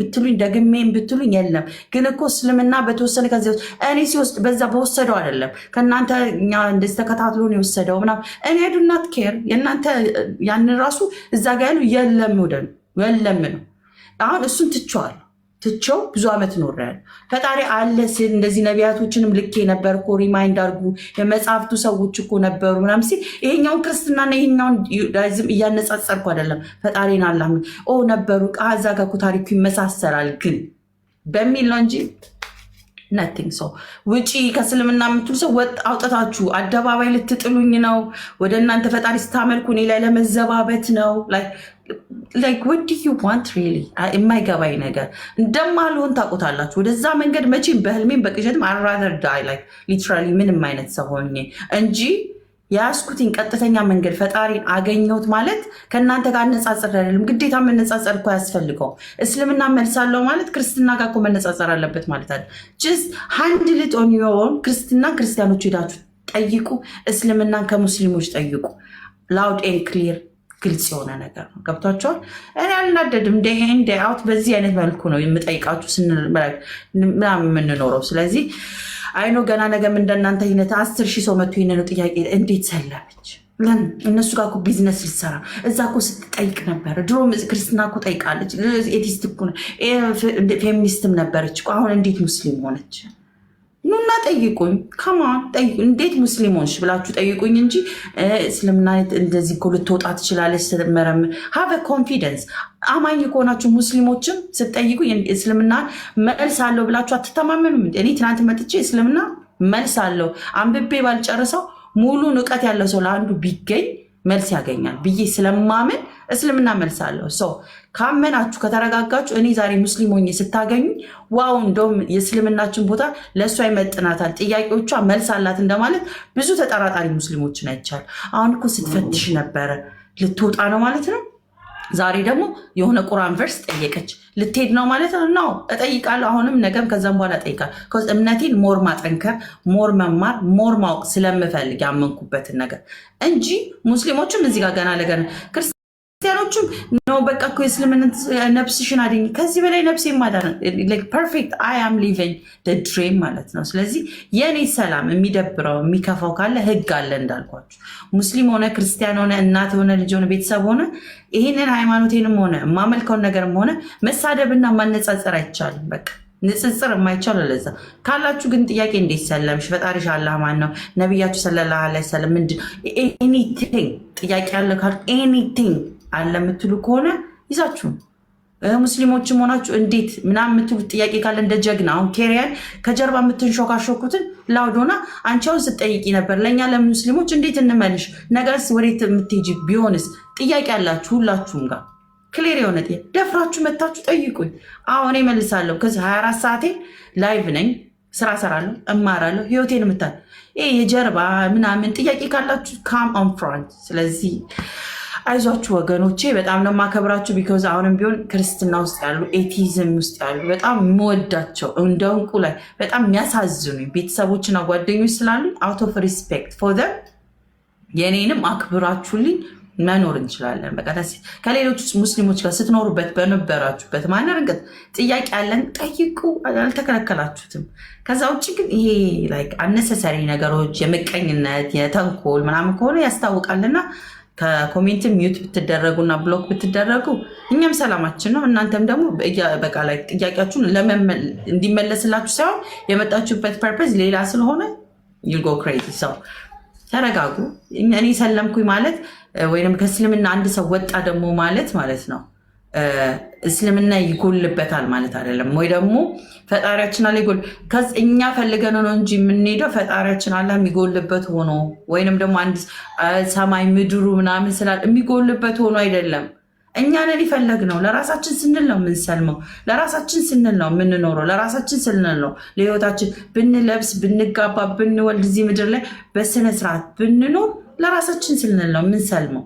ብትሉኝ የለም። ግን እኮ እስልምና በተወሰነ ከዚ እኔ ሲወስድ በዛ በወሰደው አይደለም ከእናንተ እኛ እንደዚህ ተከታትሎ ነው የወሰደው ምናምን። እኔ ዱናት ኬር የእናንተ ያንን ራሱ እዛ ጋ ያሉ የለም ነው። አሁን እሱን ትቼው ብዙ ዓመት ኖሬያለሁ። ፈጣሪ አለ ሲል እንደዚህ ነቢያቶችንም ልኬ ነበር እኮ ሪማይንድ አድርጉ የመጽሐፍቱ ሰዎች እኮ ነበሩ ምናምን ሲል ይሄኛውን ክርስትናና ይሄኛውን ዩዳይዝም እያነጻጸርኩ አይደለም። ፈጣሪን አላህ ነበሩ እዛ ጋር እኮ ታሪኩ ይመሳሰላል ግን በሚል ነው እንጂ ነቲንግ። ሰው ውጪ ከእስልምና የምትሉ ሰው ወጥ አውጥታችሁ አደባባይ ልትጥሉኝ ነው። ወደ እናንተ ፈጣሪ ስታመልኩ እኔ ላይ ለመዘባበት ነው። like what do you want really? የማይገባኝ ነገር እንደማልሆን ታውቁታላችሁ። ወደዛ መንገድ መቼም በህልሜም በቅዠትም I'd rather die like literally ምንም አይነት ሰው ሆኜ እንጂ የያዝኩትን ቀጥተኛ መንገድ ፈጣሪን አገኘሁት ማለት ከእናንተ ጋር አነጻጸር አይደለም። ግዴታ መነጻጸር እኮ ያስፈልገው። እስልምና መልሳለሁ ማለት ክርስትና ጋር እኮ መነጻጸር አለበት ማለት አይደል። ጅስ ሃንድል ኢት ኦን ዮር ኦውን። ክርስቲያኖች ሄዳችሁ ጠይቁ፣ እስልምናን ከሙስሊሞች ጠይቁ። ላውድ ኤንድ ክሊር ግልጽ የሆነ ነገር ነው። ገብቷቸዋል። እኔ አልናደድም። እንደ አውት በዚህ አይነት መልኩ ነው የምጠይቃችሁ ምናምን የምንኖረው። ስለዚህ አይኖ ገና ነገም እንደናንተ አይነት 10,000 ሰው መጥቶ ይነኑ ጥያቄ እንዴት ሰለመች? ለምን እነሱ ጋር እኮ ቢዝነስ ልትሰራ እዛ እኮ ስትጠይቅ ነበር። ድሮ ክርስትና እኮ ጠይቃለች። ኤቲስት እኮ ፌሚኒስትም ነበረች። አሁን እንዴት ሙስሊም ሆነች? ኑና ጠይቁኝ። ከማን ጠይቁ። እንዴት ሙስሊም ሆንሽ ብላችሁ ጠይቁኝ እንጂ እስልምና እንደዚህ እኮ ልትወጣ ትችላለች። ስትመረምር ሀቭ ኮንፊደንስ። አማኝ ከሆናችሁ ሙስሊሞችም ስትጠይቁ እስልምና መልስ አለው ብላችሁ አትተማመኑም? እኔ ትናንት መጥቼ እስልምና መልስ አለው አንብቤ ባልጨርሰው ሙሉን እውቀት ያለው ሰው ለአንዱ ቢገኝ መልስ ያገኛል ብዬ ስለማምን እስልምና መልስ አለው። ሰው ካመናችሁ ከተረጋጋችሁ እኔ ዛሬ ሙስሊም ሆኜ ስታገኙ ዋው እንደውም የእስልምናችን ቦታ ለእሷ ይመጥናታል፣ ጥያቄዎቿ መልስ አላት እንደማለት ብዙ ተጠራጣሪ ሙስሊሞችን አይቻል። አሁን እኮ ስትፈትሽ ነበረ ልትወጣ ነው ማለት ነው። ዛሬ ደግሞ የሆነ ቁርአን ቨርስ ጠየቀች። ልትሄድ ነው ማለት ነው። እጠይቃለሁ አሁንም ነገም ከዛም በኋላ እጠይቃለሁ። እምነቴን ሞር ማጠንከር፣ ሞር መማር፣ ሞር ማወቅ ስለምፈልግ ያመንኩበትን ነገር እንጂ ሙስሊሞችም እዚህ ጋር ገና ለገና ክርስቲያኖችም ነው በቃ እኮ የእስልምና ነፍስሽን አድኝ። ከዚህ በላይ ነፍሴ ማዳን ፐርፌክት አይ አም ሊቪንግ ድሪም ማለት ነው። ስለዚህ የእኔ ሰላም የሚደብረው የሚከፋው ካለ ህግ አለ እንዳልኳችሁ። ሙስሊም ሆነ ክርስቲያን ሆነ እናት ሆነ ልጅ ሆነ ቤተሰብ ሆነ ይህንን ሃይማኖቴንም ሆነ የማመልከውን ነገርም ሆነ መሳደብና ማነጻጸር አይቻልም። በቃ ንጽጽር የማይቻለው ለዛ ካላችሁ ግን ጥያቄ እንዴት ሰለምሽ? ፈጣሪሽ አላህ ማን ነው? ነቢያችሁ ሰለላሁ ዐለይሂ ወሰለም ምንድን ኤኒቲንግ ጥያቄ ያለ ካል ኤኒቲንግ አለ የምትሉ ከሆነ ይዛችሁ ሙስሊሞችም ሆናችሁ እንዴት ምናምን የምትሉ ጥያቄ ካለ እንደ ጀግና አሁን ኬሪያን ከጀርባ የምትንሾካሾኩትን ላውዶና አንቺውን ስጠይቂ ነበር። ለእኛ ለሙስሊሞች እንዴት እንመልሽ? ነገርስ ወዴት የምትሄጂ ቢሆንስ? ጥያቄ ያላችሁ ሁላችሁም ጋር ክሊር የሆነ ደፍራችሁ መታችሁ ጠይቁኝ። አሁን እመልሳለሁ። ከዚህ 24 ሰዓቴ ላይቭ ነኝ፣ ስራ ሰራለሁ፣ እማራለሁ፣ ህይወቴን ምታል። ይሄ የጀርባ ምናምን ጥያቄ ካላችሁ ካም ኦን ፍሮንት። ስለዚህ አይዟችሁ ወገኖቼ፣ በጣም ነው የማከብራችሁ። ቢኮዝ አሁንም ቢሆን ክርስትና ውስጥ ያሉ ኤቲዝም ውስጥ ያሉ በጣም የምወዳቸው እንደ እንቁ ላይ በጣም የሚያሳዝኑ ቤተሰቦችና ጓደኞች ስላሉ አውት ኦፍ ሪስፔክት ፎር ዘም የኔንም አክብራችሁልኝ መኖር እንችላለን። በቃ ከሌሎች ሙስሊሞች ጋር ስትኖሩበት በነበራችሁበት ማነር እንቅት ጥያቄ ያለን ጠይቁ፣ አልተከለከላችሁትም። ከዛ ውጭ ግን ይሄ አነሰሰሪ ነገሮች የምቀኝነት የተንኮል ምናምን ከሆነ ያስታውቃልና ከኮሜንት ሚዩት ብትደረጉና ብሎክ ብትደረጉ እኛም ሰላማችን ነው። እናንተም ደግሞ በቃ ጥያቄያችሁን እንዲመለስላችሁ ሳይሆን የመጣችሁበት ፐርፐዝ ሌላ ስለሆነ ዩል ጎ ክሬዚ። ሰው ተረጋጉ። እኔ ሰለምኩኝ ማለት ወይም ከእስልምና አንድ ሰው ወጣ ደግሞ ማለት ነው እስልምና ይጎልበታል ማለት አይደለም። ወይ ደግሞ ፈጣሪያችን አለ ይጎል እኛ ፈልገን ነው እንጂ የምንሄደው ፈጣሪያችን አለ የሚጎልበት ሆኖ ወይንም ደግሞ አንድ ሰማይ ምድሩ ምናምን ስላል የሚጎልበት ሆኖ አይደለም። እኛ ነን ይፈለግነው። ለራሳችን ስንል ነው የምንሰልመው፣ ለራሳችን ስንል ነው የምንኖረው፣ ለራሳችን ስንል ነው ለህይወታችን ብንለብስ፣ ብንጋባ፣ ብንወልድ እዚህ ምድር ላይ በስነ ስርዓት ብንኖር ለራሳችን ስንል ነው የምንሰልመው።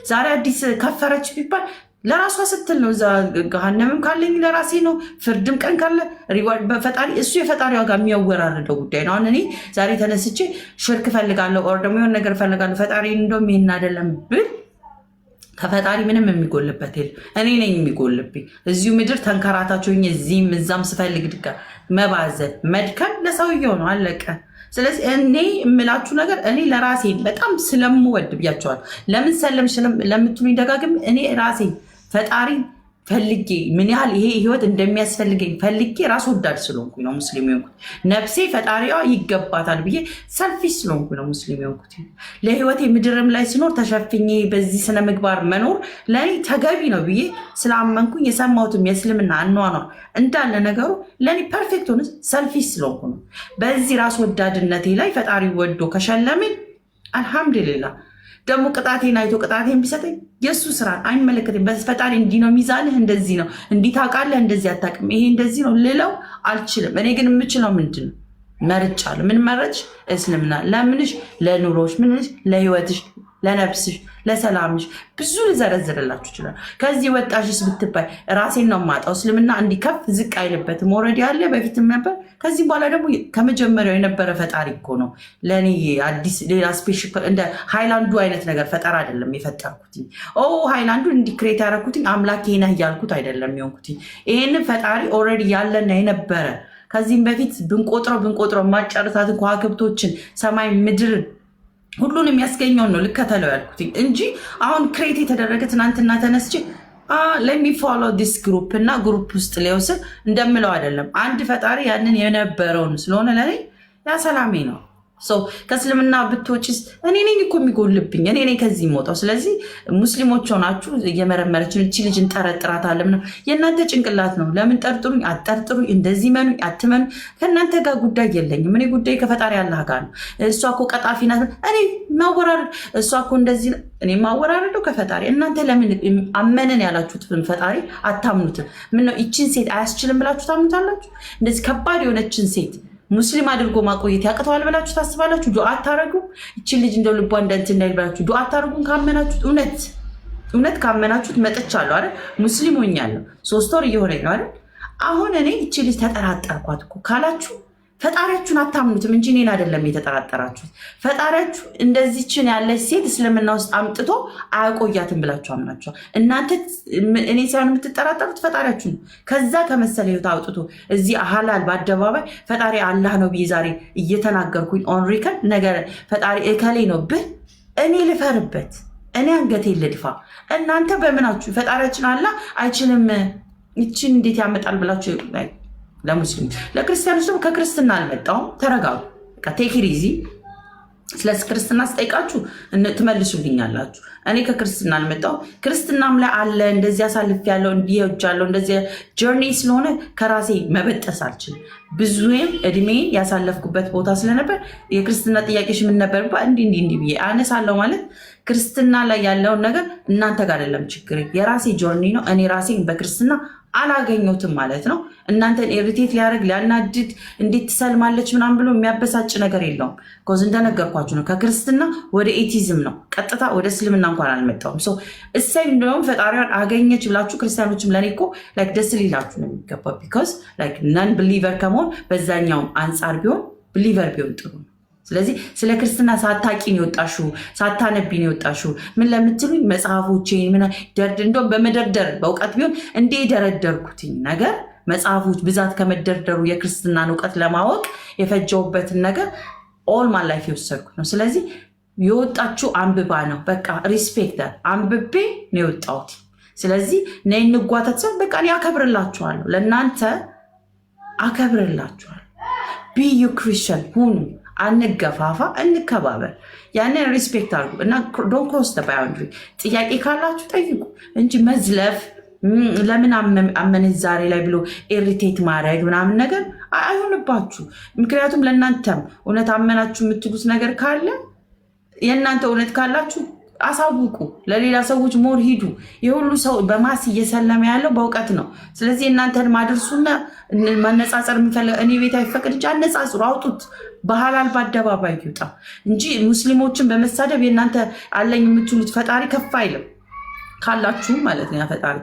ዛሬ አዲስ ከፈረች ቢባል ለራሷ ስትል ነው። እዛ ገሃነምም ካለኝ ለራሴ ነው፣ ፍርድም ቀን ካለ ሪዋርድ በፈጣሪ እሱ የፈጣሪ ዋጋ የሚያወራርደው ጉዳይ ነው። አሁን እኔ ዛሬ ተነስቼ ሽርክ ፈልጋለሁ ኦር ደግሞ የሆነ ነገር ፈልጋለሁ ፈጣሪ እንደውም ይሄን አይደለም ብል ከፈጣሪ ምንም የሚጎልበት የለም። እኔ ነኝ የሚጎልብኝ። እዚሁ ምድር ተንከራታችሁኝ እዚህም እዛም ስፈልግ ድጋ መባዘን መድከም ለሰውየው ነው፣ አለቀ። ስለዚህ እኔ የምላችሁ ነገር እኔ ለራሴ በጣም ስለምወድ ብያቸዋል። ለምን ሰለምሽ ለምትሉኝ ደጋግም እኔ ራሴ ፈጣሪ ፈልጌ ምን ያህል ይሄ ህይወት እንደሚያስፈልገኝ ፈልጌ ራስ ወዳድ ስለሆንኩኝ ነው ሙስሊም የሆንኩት። ነፍሴ ፈጣሪዋ ይገባታል ብዬ ሰልፊሽ ስለሆንኩኝ ነው ሙስሊም የሆንኩት። ለህይወቴ ምድርም ላይ ስኖር ተሸፍኜ በዚህ ስነ ምግባር መኖር ለእኔ ተገቢ ነው ብዬ ስላመንኩኝ የሰማሁትም የእስልምና አኗኗር እንዳለ ነገሩ ለእኔ ፐርፌክት ሆነ ሰልፊሽ ስለሆንኩ ነው። በዚህ ራስ ወዳድነቴ ላይ ፈጣሪ ወዶ ከሸለመኝ አልሐምዱሊላህ። ደግሞ ቅጣቴን አይቶ ቅጣቴን ቢሰጠኝ የእሱ ስራ አይመለከትም። ፈጣሪ እንዲህ ነው ሚዛንህ፣ እንደዚህ ነው፣ እንዲህ ታውቃለህ፣ እንደዚህ አታውቅም፣ ይሄ እንደዚህ ነው ልለው አልችልም። እኔ ግን የምችለው ምንድን ነው መርጫለሁ። ምን መረጥሽ? እስልምና። ለምንሽ? ለኑሮሽ፣ ምንሽ? ለህይወትሽ፣ ለነፍስሽ፣ ለሰላምሽ ብዙ ልዘረዝርላችሁ ይችላል። ከዚህ ወጣሽስ ብትባይ ራሴን ነው የማጣው። እስልምና እንዲህ ከፍ ዝቅ አይልበትም። ኦልሬዲ አለ፣ በፊትም ነበር። ከዚህ በኋላ ደግሞ ከመጀመሪያው የነበረ ፈጣሪ እኮ ነው። ለእኔ አዲስ ሌላ ስፔሻል እንደ ሃይላንዱ አይነት ነገር ፈጠር አይደለም የፈጠርኩት። ሃይላንዱ እንዲህ ክሬት ያደረኩትኝ አምላክ ነህ እያልኩት አይደለም የሆንኩት። ይህንን ፈጣሪ ኦልሬዲ ያለና የነበረ ከዚህም በፊት ብንቆጥረው ማጨረሳትን ከዋክብቶችን ሰማይ ምድር ሁሉን የሚያስገኘውን ነው ልከተለው ያልኩት እንጂ አሁን ክሬት የተደረገ ትናንትና ተነስቼ ለሚ ፎሎ ዲስ ግሩፕ እና ግሩፕ ውስጥ ሊወስድ እንደምለው አይደለም። አንድ ፈጣሪ ያንን የነበረውን ስለሆነ ለኔ ያ ሰላሜ ነው። ከእስልምና ብትወጪስ እኔ ነኝ እኮ የሚጎልብኝ፣ እኔ ነኝ ከዚህ የምወጣው። ስለዚህ ሙስሊሞች ሆናችሁ እየመረመረችን እቺ ልጅ እንጠረጥራታለን ነው የእናንተ ጭንቅላት ነው። ለምን ጠርጥሩኝ፣ አትጠርጥሩኝ፣ እንደዚህ መኑኝ፣ አትመኑ፣ ከእናንተ ጋር ጉዳይ የለኝም። እኔ ጉዳይ ከፈጣሪ አላህ ጋር ነው። እሷ እኮ ቀጣፊ ናት፣ እኔ ማወራረድ፣ እሷ እኮ እንደዚህ ነው፣ እኔ ማወራረደው ከፈጣሪ። እናንተ ለምን አመንን ያላችሁትን ፈጣሪ አታምኑትም? ምነው ይችን ሴት አያስችልም ብላችሁ ታምኑታላችሁ? እንደዚህ ከባድ የሆነችን ሴት ሙስሊም አድርጎ ማቆየት ያቅተዋል ብላችሁ ታስባላችሁ? ዱዓ አታረጉ? ይችን ልጅ እንደው ልቧ እንደንትን እንዳይል ብላችሁ ዱዓ አታረጉም? ካመናችሁት እውነት ካመናችሁት መጥቻለሁ አይደል? ሙስሊም ሆኛለሁ 3 ወር እየሆነኝ ነው አይደል? አሁን እኔ ይችን ልጅ ተጠራጠርኳት እኮ ካላችሁ ፈጣሪያችሁን አታምኑትም እንጂ እኔን አይደለም የተጠራጠራችሁት። ፈጣሪያችሁ እንደዚችን ያለች ሴት እስልምና ውስጥ አምጥቶ አያቆያትም ብላችሁ አምናችኋል። እናንተ እኔ ሳይሆን የምትጠራጠሩት ፈጣሪያችሁ ነው። ከዛ ከመሰለ ህይወት አውጥቶ እዚህ ሀላል በአደባባይ ፈጣሪ አላህ ነው ብዬ ዛሬ እየተናገርኩኝ ኦን ሪከርድ ነገር ፈጣሪ እከሌ ነው ብል እኔ ልፈርበት? እኔ አንገቴን ልድፋ? እናንተ በምናችሁ ፈጣሪያችን አላህ አይችልም ይችን እንዴት ያመጣል ብላችሁ ለሙስሊም ለክርስቲያኖች ደግሞ ከክርስትና አልመጣውም። ተረጋጉ። ቴክር ይዚ ስለ ክርስትና ስጠይቃችሁ ትመልሱልኛላችሁ። እኔ ከክርስትና አልመጣውም። ክርስትናም ላይ አለ እንደዚህ አሳልፍ ያለው እንዲያለው እንደዚህ ጆርኒ ስለሆነ ከራሴ መበጠስ አልችልም። ብዙም እድሜ ያሳለፍኩበት ቦታ ስለነበር የክርስትና ጥያቄሽ ምን ነበር እንዲህ ብዬ አነሳለሁ። ማለት ክርስትና ላይ ያለውን ነገር እናንተ ጋር አይደለም ችግር፣ የራሴ ጆርኒ ነው። እኔ ራሴን በክርስትና አላገኘሁትም ማለት ነው። እናንተን ኢሪቴት ሊያደርግ ሊያናድድ እንዴት ትሰልማለች ምናምን ብሎ የሚያበሳጭ ነገር የለውም። ኮዝ እንደነገርኳችሁ ነው። ከክርስትና ወደ ኤቲዝም ነው ቀጥታ፣ ወደ እስልምና እንኳን አልመጣሁም። እሳይ እንደውም ፈጣሪዋን አገኘች ብላችሁ ክርስቲያኖችም ለኔ እኮ ደስ ሊላችሁ ነው የሚገባው። ቢኮዝ ነን ብሊቨር ከመሆን በዛኛውም አንጻር ቢሆን ብሊቨር ቢሆን ጥሩ ነው። ስለዚህ ስለ ክርስትና ሳታቂን የወጣሽው ሳታነቢን የወጣሽው ምን ለምትሉኝ መጽሐፎቼን እንደውም በመደርደር በእውቀት ቢሆን እንደ የደረደርኩትኝ ነገር መጽሐፎች ብዛት ከመደርደሩ የክርስትናን እውቀት ለማወቅ የፈጀውበትን ነገር ኦል ማይ ላይፍ የወሰድኩት ነው። ስለዚህ የወጣችሁ አንብባ ነው። በቃ ሪስፔክት አንብቤ ነው የወጣሁት። ስለዚህ ነይ እንጓተት ሰው በቃ እኔ አከብርላችኋለሁ፣ ለእናንተ አከብርላችኋለሁ። ቢዩ ክሪስቲያን ሁኑ፣ አንገፋፋ፣ እንከባበር። ያንን ሪስፔክት አድርጉ እና ዶንት ክሮስ ዘ ባውንደሪ። ጥያቄ ካላችሁ ጠይቁ እንጂ መዝለፍ ለምን አመነች ዛሬ ላይ ብሎ ኢሪቴት ማድረግ ምናምን ነገር አይሆንባችሁ። ምክንያቱም ለእናንተም እውነት አመናችሁ የምትሉት ነገር ካለ የእናንተ እውነት ካላችሁ አሳውቁ፣ ለሌላ ሰዎች ሞር ሂዱ። የሁሉ ሰው በማስ እየሰለመ ያለው በእውቀት ነው። ስለዚህ እናንተን ማድርሱና መነጻጸር የሚፈልግ እኔ ቤት አይፈቅድ እንጂ አነጻጽሩ፣ አውጡት፣ በሐላል በአደባባይ ይውጣ እንጂ ሙስሊሞችን በመሳደብ የእናንተ አለኝ የምትሉት ፈጣሪ ከፍ አይልም ካላችሁ ማለት ነው። ያ ፈጣሪ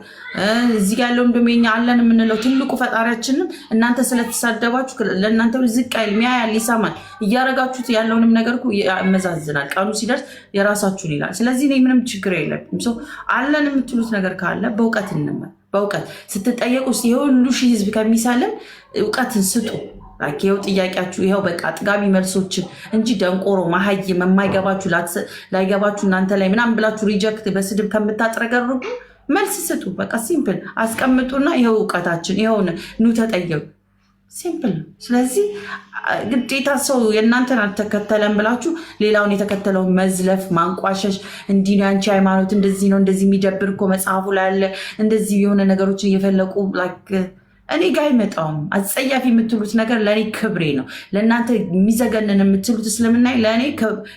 እዚህ ጋር ያለው እንደኛ አለን የምንለው ትልቁ ፈጣሪያችንም እናንተ ስለተሳደባችሁ ለእናንተ ዝቅ አይል፣ ሚያያል፣ ይሰማል። እያረጋችሁት ያለውንም ነገር እኮ ያመዛዝናል። ቀኑ ሲደርስ የራሳችሁን ይላል። ስለዚህ እኔ ምንም ችግር የለብኝም። ሰው አለን የምትሉት ነገር ካለ በእውቀት እንመን። በእውቀት ስትጠየቁ የሁሉ ሺህ ህዝብ ከሚሳለን እውቀትን ስጡ። ይኸው ጥያቄያችሁ ይኸው በቃ አጥጋቢ መልሶችን እንጂ ደንቆሮ ማሀይም የማይገባችሁ ላይገባችሁ እናንተ ላይ ምናምን ብላችሁ ሪጀክት በስድብ ከምታጥረገርጉ መልስ ስጡ። በቃ ሲምፕል አስቀምጡና ይኸው እውቀታችን ይኸውን ኑ ተጠየቁ። ሲምፕል ነው። ስለዚህ ግዴታ ሰው የእናንተን አልተከተለም ብላችሁ ሌላውን የተከተለውን መዝለፍ፣ ማንቋሸሽ እንዲህ ነው ያንቺ ሃይማኖት እንደዚህ ነው እንደዚህ የሚደብር እኮ መጽሐፉ ላይ ያለ እንደዚህ የሆነ ነገሮችን እየፈለቁ እኔ ጋር አይመጣውም። አጸያፊ የምትሉት ነገር ለእኔ ክብሬ ነው። ለእናንተ የሚዘገንን የምትሉት እስልምና ለእኔ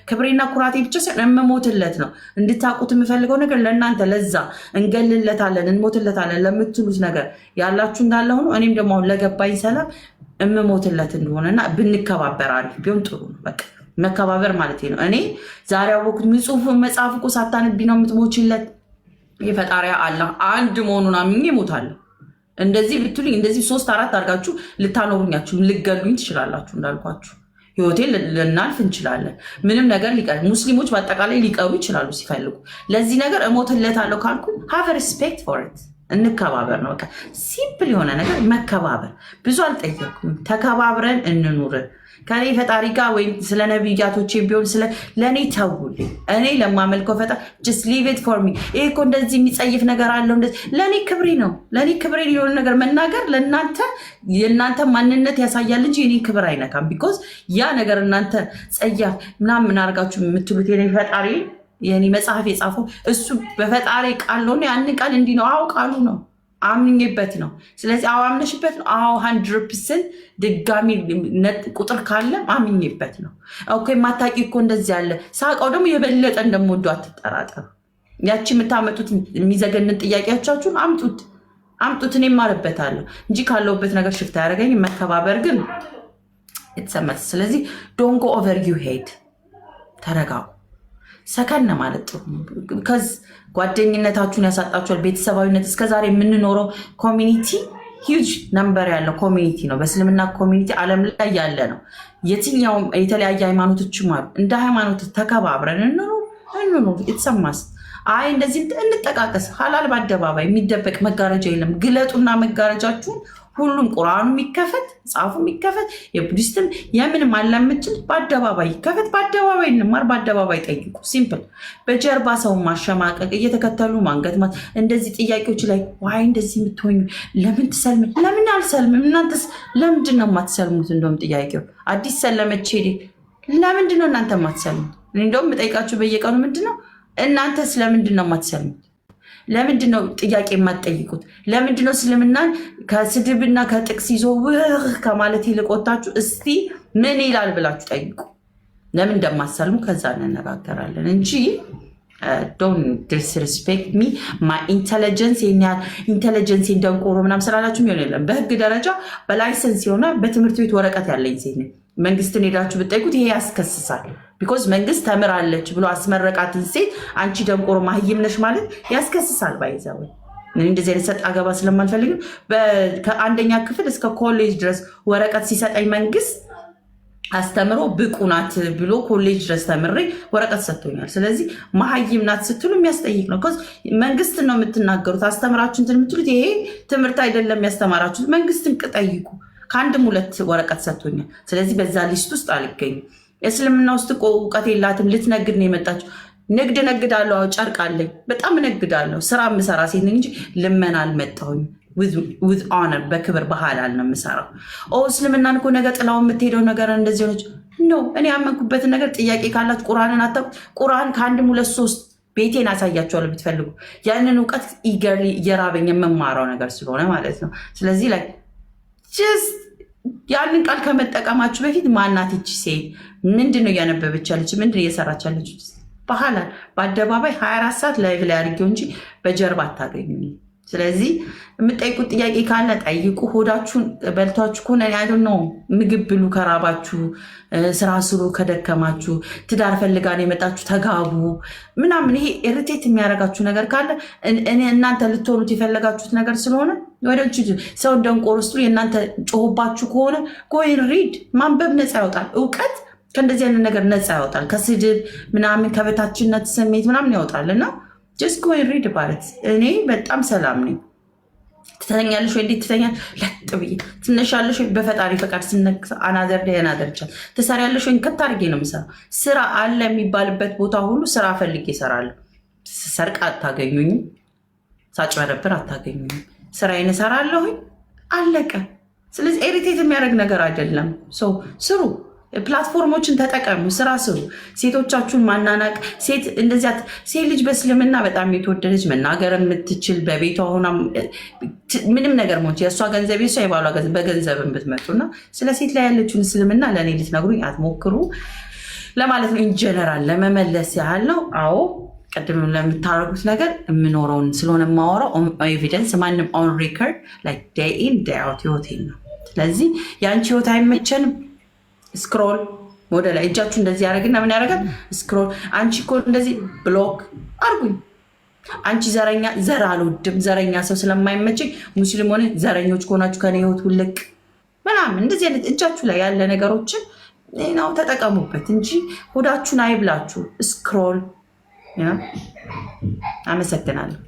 ክብሬና ኩራቴ ብቻ ሳይሆን የምሞትለት ነው። እንድታውቁት የምፈልገው ነገር ለእናንተ ለዛ እንገልለታለን እንሞትለታለን ለምትሉት ነገር ያላችሁ እንዳለ ሆኖ እኔም ደግሞ አሁን ለገባኝ ሰላም እምሞትለት እንደሆነና ብንከባበር አሪፍ ቢሆን ጥሩ ነው። በቃ መከባበር ማለት ነው። እኔ ዛሬ አወኩት። ጽሁፍ መጽሐፍ እኮ ሳታነቢ ነው የምትሞችለት። የፈጣሪ አላህ አንድ መሆኑን አምኜ እሞታለሁ። እንደዚህ ብትሉኝ እንደዚህ 3-4 አድርጋችሁ ልታኖሩኛችሁ ልገሉኝ ትችላላችሁ። እንዳልኳችሁ ህይወቴን ልናልፍ እንችላለን። ምንም ነገር ሊቀር ሙስሊሞች በአጠቃላይ ሊቀሩ ይችላሉ ሲፈልጉ። ለዚህ ነገር እሞትለታለሁ ካልኩ ሃቭ ሪስፔክት ፎር ኢት። እንከባበር ነው በቃ ሲምፕል የሆነ ነገር መከባበር። ብዙ አልጠየኩም። ተከባብረን እንኑር። ከኔ ፈጣሪ ጋር ወይም ስለ ነቢያቶቼ ቢሆን ለእኔ ተውልኝ። እኔ ለማመልከው ፈጣሪ ጀስት ሊቭ ኢት ፎር ሚ። ይሄ እኮ እንደዚህ የሚጸይፍ ነገር አለው ለእኔ ክብሬ ነው። ለእኔ ክብሬ የሆነ ነገር መናገር ለእናንተ የእናንተ ማንነት ያሳያል እንጂ የኔ ክብር አይነካም። ቢኮዝ ያ ነገር እናንተ ጸያፍ ምናምን አድርጋችሁ የምትሉት የኔ ፈጣሪ የኔ መጽሐፍ የጻፈው እሱ በፈጣሪ ቃል ነው። ያን ቃል እንዲህ ነው። አዎ ቃሉ ነው። አምኜበት ነው። ስለዚህ አዎ አምነሽበት ነው። አዎ 100% ድጋሚ ቁጥር ካለ አምኜበት ነው። ኦኬ ማታቂ እኮ እንደዚህ ያለ ሳውቀው ደግሞ የበለጠ እንደምወደው አትጠራጠሩ። ያቺ የምታመጡት የሚዘገንን ጥያቄዎቻችሁን አምጡት እኔ እማርበታለሁ እንጂ ካለውበት ነገር ሽፍታ ያደረገኝ መከባበር ግን የተሰመት። ስለዚህ ዶንት ጎ ኦቨር ዩ ሄድ። ተረጋጉ። ሰከን ማለት ጥሩ ነው። ከዚ ጓደኝነታችሁን ያሳጣችኋል። ቤተሰባዊነት እስከዛሬ የምንኖረው ኮሚኒቲ ሂውጅ ነምበር ያለው ኮሚኒቲ ነው። በእስልምና ኮሚኒቲ ዓለም ላይ ያለ ነው። የትኛውም የተለያየ ሃይማኖቶችም አሉ። እንደ ሃይማኖት ተከባብረን እንኑር። የተሰማስ አይ እንደዚህ እንጠቃቀስ። ሀላል በአደባባይ የሚደበቅ መጋረጃ የለም። ግለጡና መጋረጃችሁን ሁሉም ቁርአኑ የሚከፈት መጽሐፉ የሚከፈት የቡዲስትም የምንም አላምችል በአደባባይ ይከፈት። በአደባባይ እንማር፣ በአደባባይ ጠይቁ። ሲምፕል። በጀርባ ሰው ማሸማቀቅ እየተከተሉ ማንገት እንደዚህ ጥያቄዎች ላይ ዋይ እንደዚህ የምትሆኙ ለምን ትሰልም? ለምን አልሰልምም? እናንተስ ለምንድን ነው የማትሰልሙት? እንደውም ጥያቄው አዲስ ሰለመች ለምንድን ነው እናንተ የማትሰልሙት? እንደውም የምጠይቃችሁ በየቀኑ ምንድን ነው እናንተስ ለምንድን ነው የማትሰልሙት? ለምንድን ነው ጥያቄ የማትጠይቁት? ለምንድን ነው እስልምናን ከስድብና ከጥቅስ ይዞ ከማለት ይልቅ ወጣችሁ እስቲ ምን ይላል ብላችሁ ጠይቁ። ለምን እንደማትሰልሙ ከዛ እንነጋገራለን እንጂ ዶንት ዲስሪስፔክት ሚ ማይ ኢንቴሊጀንስ። ኢንቴሊጀንስ እንደንቆሮ ምናምን ስላላችሁ የሚሆን የለም። በህግ ደረጃ በላይሰንስ የሆነ በትምህርት ቤት ወረቀት ያለኝ ሴት ነኝ። መንግስትን ሄዳችሁ ብትጠይቁት ይሄ ያስከስሳል። ቢኮዝ መንግስት ተምራለች ብሎ አስመረቃትን ሴት አንቺ ደንቆሮ ማህይም ነሽ ማለት ያስከስሳል። ባይዘው እንደዚህ አይነት ሰጥ አገባ ስለማልፈልግም ከአንደኛ ክፍል እስከ ኮሌጅ ድረስ ወረቀት ሲሰጠኝ መንግስት አስተምሮ ብቁ ናት ብሎ ኮሌጅ ድረስ ተምሬ ወረቀት ሰጥቶኛል። ስለዚህ መሀይም ናት ስትሉ የሚያስጠይቅ ነው። መንግስት ነው የምትናገሩት። አስተምራችሁ እንትን የምትሉት ይሄ ትምህርት አይደለም ያስተማራችሁት። መንግስትን ቅጠይቁ። ከአንድም 2 ወረቀት ሰጥቶኛል። ስለዚህ በዛ ሊስት ውስጥ አልገኝም። እስልምና ውስጥ እውቀት የላትም ልትነግድ ነው የመጣችው። ንግድ ነግዳለሁ። ጨርቅ አለኝ። በጣም ነግዳለሁ። ስራ የምሰራ ሴት ነኝ እንጂ ልመና አልመጣሁኝ። ዊዝ ኦነር በክብር በሐላል ነው የምሰራው። እስልምናን እኮ ነገ ጥላው የምትሄደው ነገር እንደዚህ ሆነች ነው። እኔ ያመንኩበትን ነገር ጥያቄ ካላችሁ ቁርአንን አታውቁ። ቁርአን ከአንድም 2-3 ቤቴን አሳያቸዋለሁ ብትፈልጉ። ያንን እውቀት ኢገርሊ እየራበኝ የምማራው ነገር ስለሆነ ማለት ነው። ስለዚህ ላይ ያንን ቃል ከመጠቀማችሁ በፊት ማናት ይቺ ሴት? ምንድነው እያነበበች ያለች? ምንድነው እየሰራች ያለች? በሐላል በአደባባይ 24 ሰዓት ላይቭ ላይ አድርጌው እንጂ በጀርባ አታገኙ። ስለዚህ የምጠይቁት ጥያቄ ካለ ጠይቁ። ሆዳችሁን በልቷችሁ ከሆነ ያሉ ነው ምግብ ብሉ። ከራባችሁ ስራ ስሩ። ከደከማችሁ ትዳር ፈልጋን የመጣችሁ ተጋቡ ምናምን። ይሄ ኢሪቴት የሚያደርጋችሁ ነገር ካለ እናንተ ልትሆኑት የፈለጋችሁት ነገር ስለሆነ ወደ ሰው እንደንቆሮ ውስጡ የእናንተ ጮሆባችሁ ከሆነ ጎይን ሪድ። ማንበብ ነፃ ያወጣል። እውቀት ከእንደዚህ አይነት ነገር ነፃ ያወጣል። ከስድብ ምናምን ከበታችነት ስሜት ምናምን ያወጣል። እና ጀስት ጎይን ሪድ ማለት እኔ በጣም ሰላም ነኝ። ትተኛለሽ ወይ? እንዴት ትተኛል? ለጥ ብዬ ትነሻለሽ ወይ? በፈጣሪ ፈቃድ ስነግስ አናዘር ደ አናዘርቻል። ትሰሪያለሽ ወይ? ከት አድርጌ ነው የምሰራው። ስራ አለ የሚባልበት ቦታ ሁሉ ስራ ፈልጌ እሰራለሁ። ሰርቅ አታገኙኝም። ሳጭበረብር አታገኙኝም። ስራዬን እሰራለሁኝ። አለቀ። ስለዚህ ኤሪቴት የሚያደርግ ነገር አይደለም። ሰው ስሩ። ፕላትፎርሞችን ተጠቀሙ። ስራ ስሩ። ሴቶቻችሁን ማናናቅ ሴት ልጅ በእስልምና በጣም የተወደደች መናገር የምትችል በቤቷ ሆና ምንም ነገር ሞች የእሷ ገንዘብ የሷ የባሏ በገንዘብ ብትመጡና ስለ ሴት ላይ ያለችውን እስልምና ለእኔ ልትነግሩኝ አትሞክሩ ለማለት ነው። ኢንጀነራል ለመመለስ ያህል ነው። አዎ ቅድም ለምታረጉት ነገር የምኖረውን ስለሆነ የማወራው ኤቪደንስ ማንም ኦን ሪከርድ ዴይ ኢን ዴይ አውት ህይወቴን ነው። ስለዚህ የአንቺ ህይወት አይመቸንም። ስክሮል ወደ ላይ እጃችሁ እንደዚህ ያደረግና ምን ያደርጋል? ስክሮል። አንቺ እኮ እንደዚህ ብሎክ አርጉኝ። አንቺ ዘረኛ ዘር አልወድም፣ ዘረኛ ሰው ስለማይመቸኝ ሙስሊም ሆነ ዘረኞች ከሆናችሁ ከኔ ህይወት ውልቅ ምናምን እንደዚህ አይነት እጃችሁ ላይ ያለ ነገሮችን ነው ተጠቀሙበት እንጂ ሆዳችሁን አይብላችሁ። ስክሮል። አመሰግናለሁ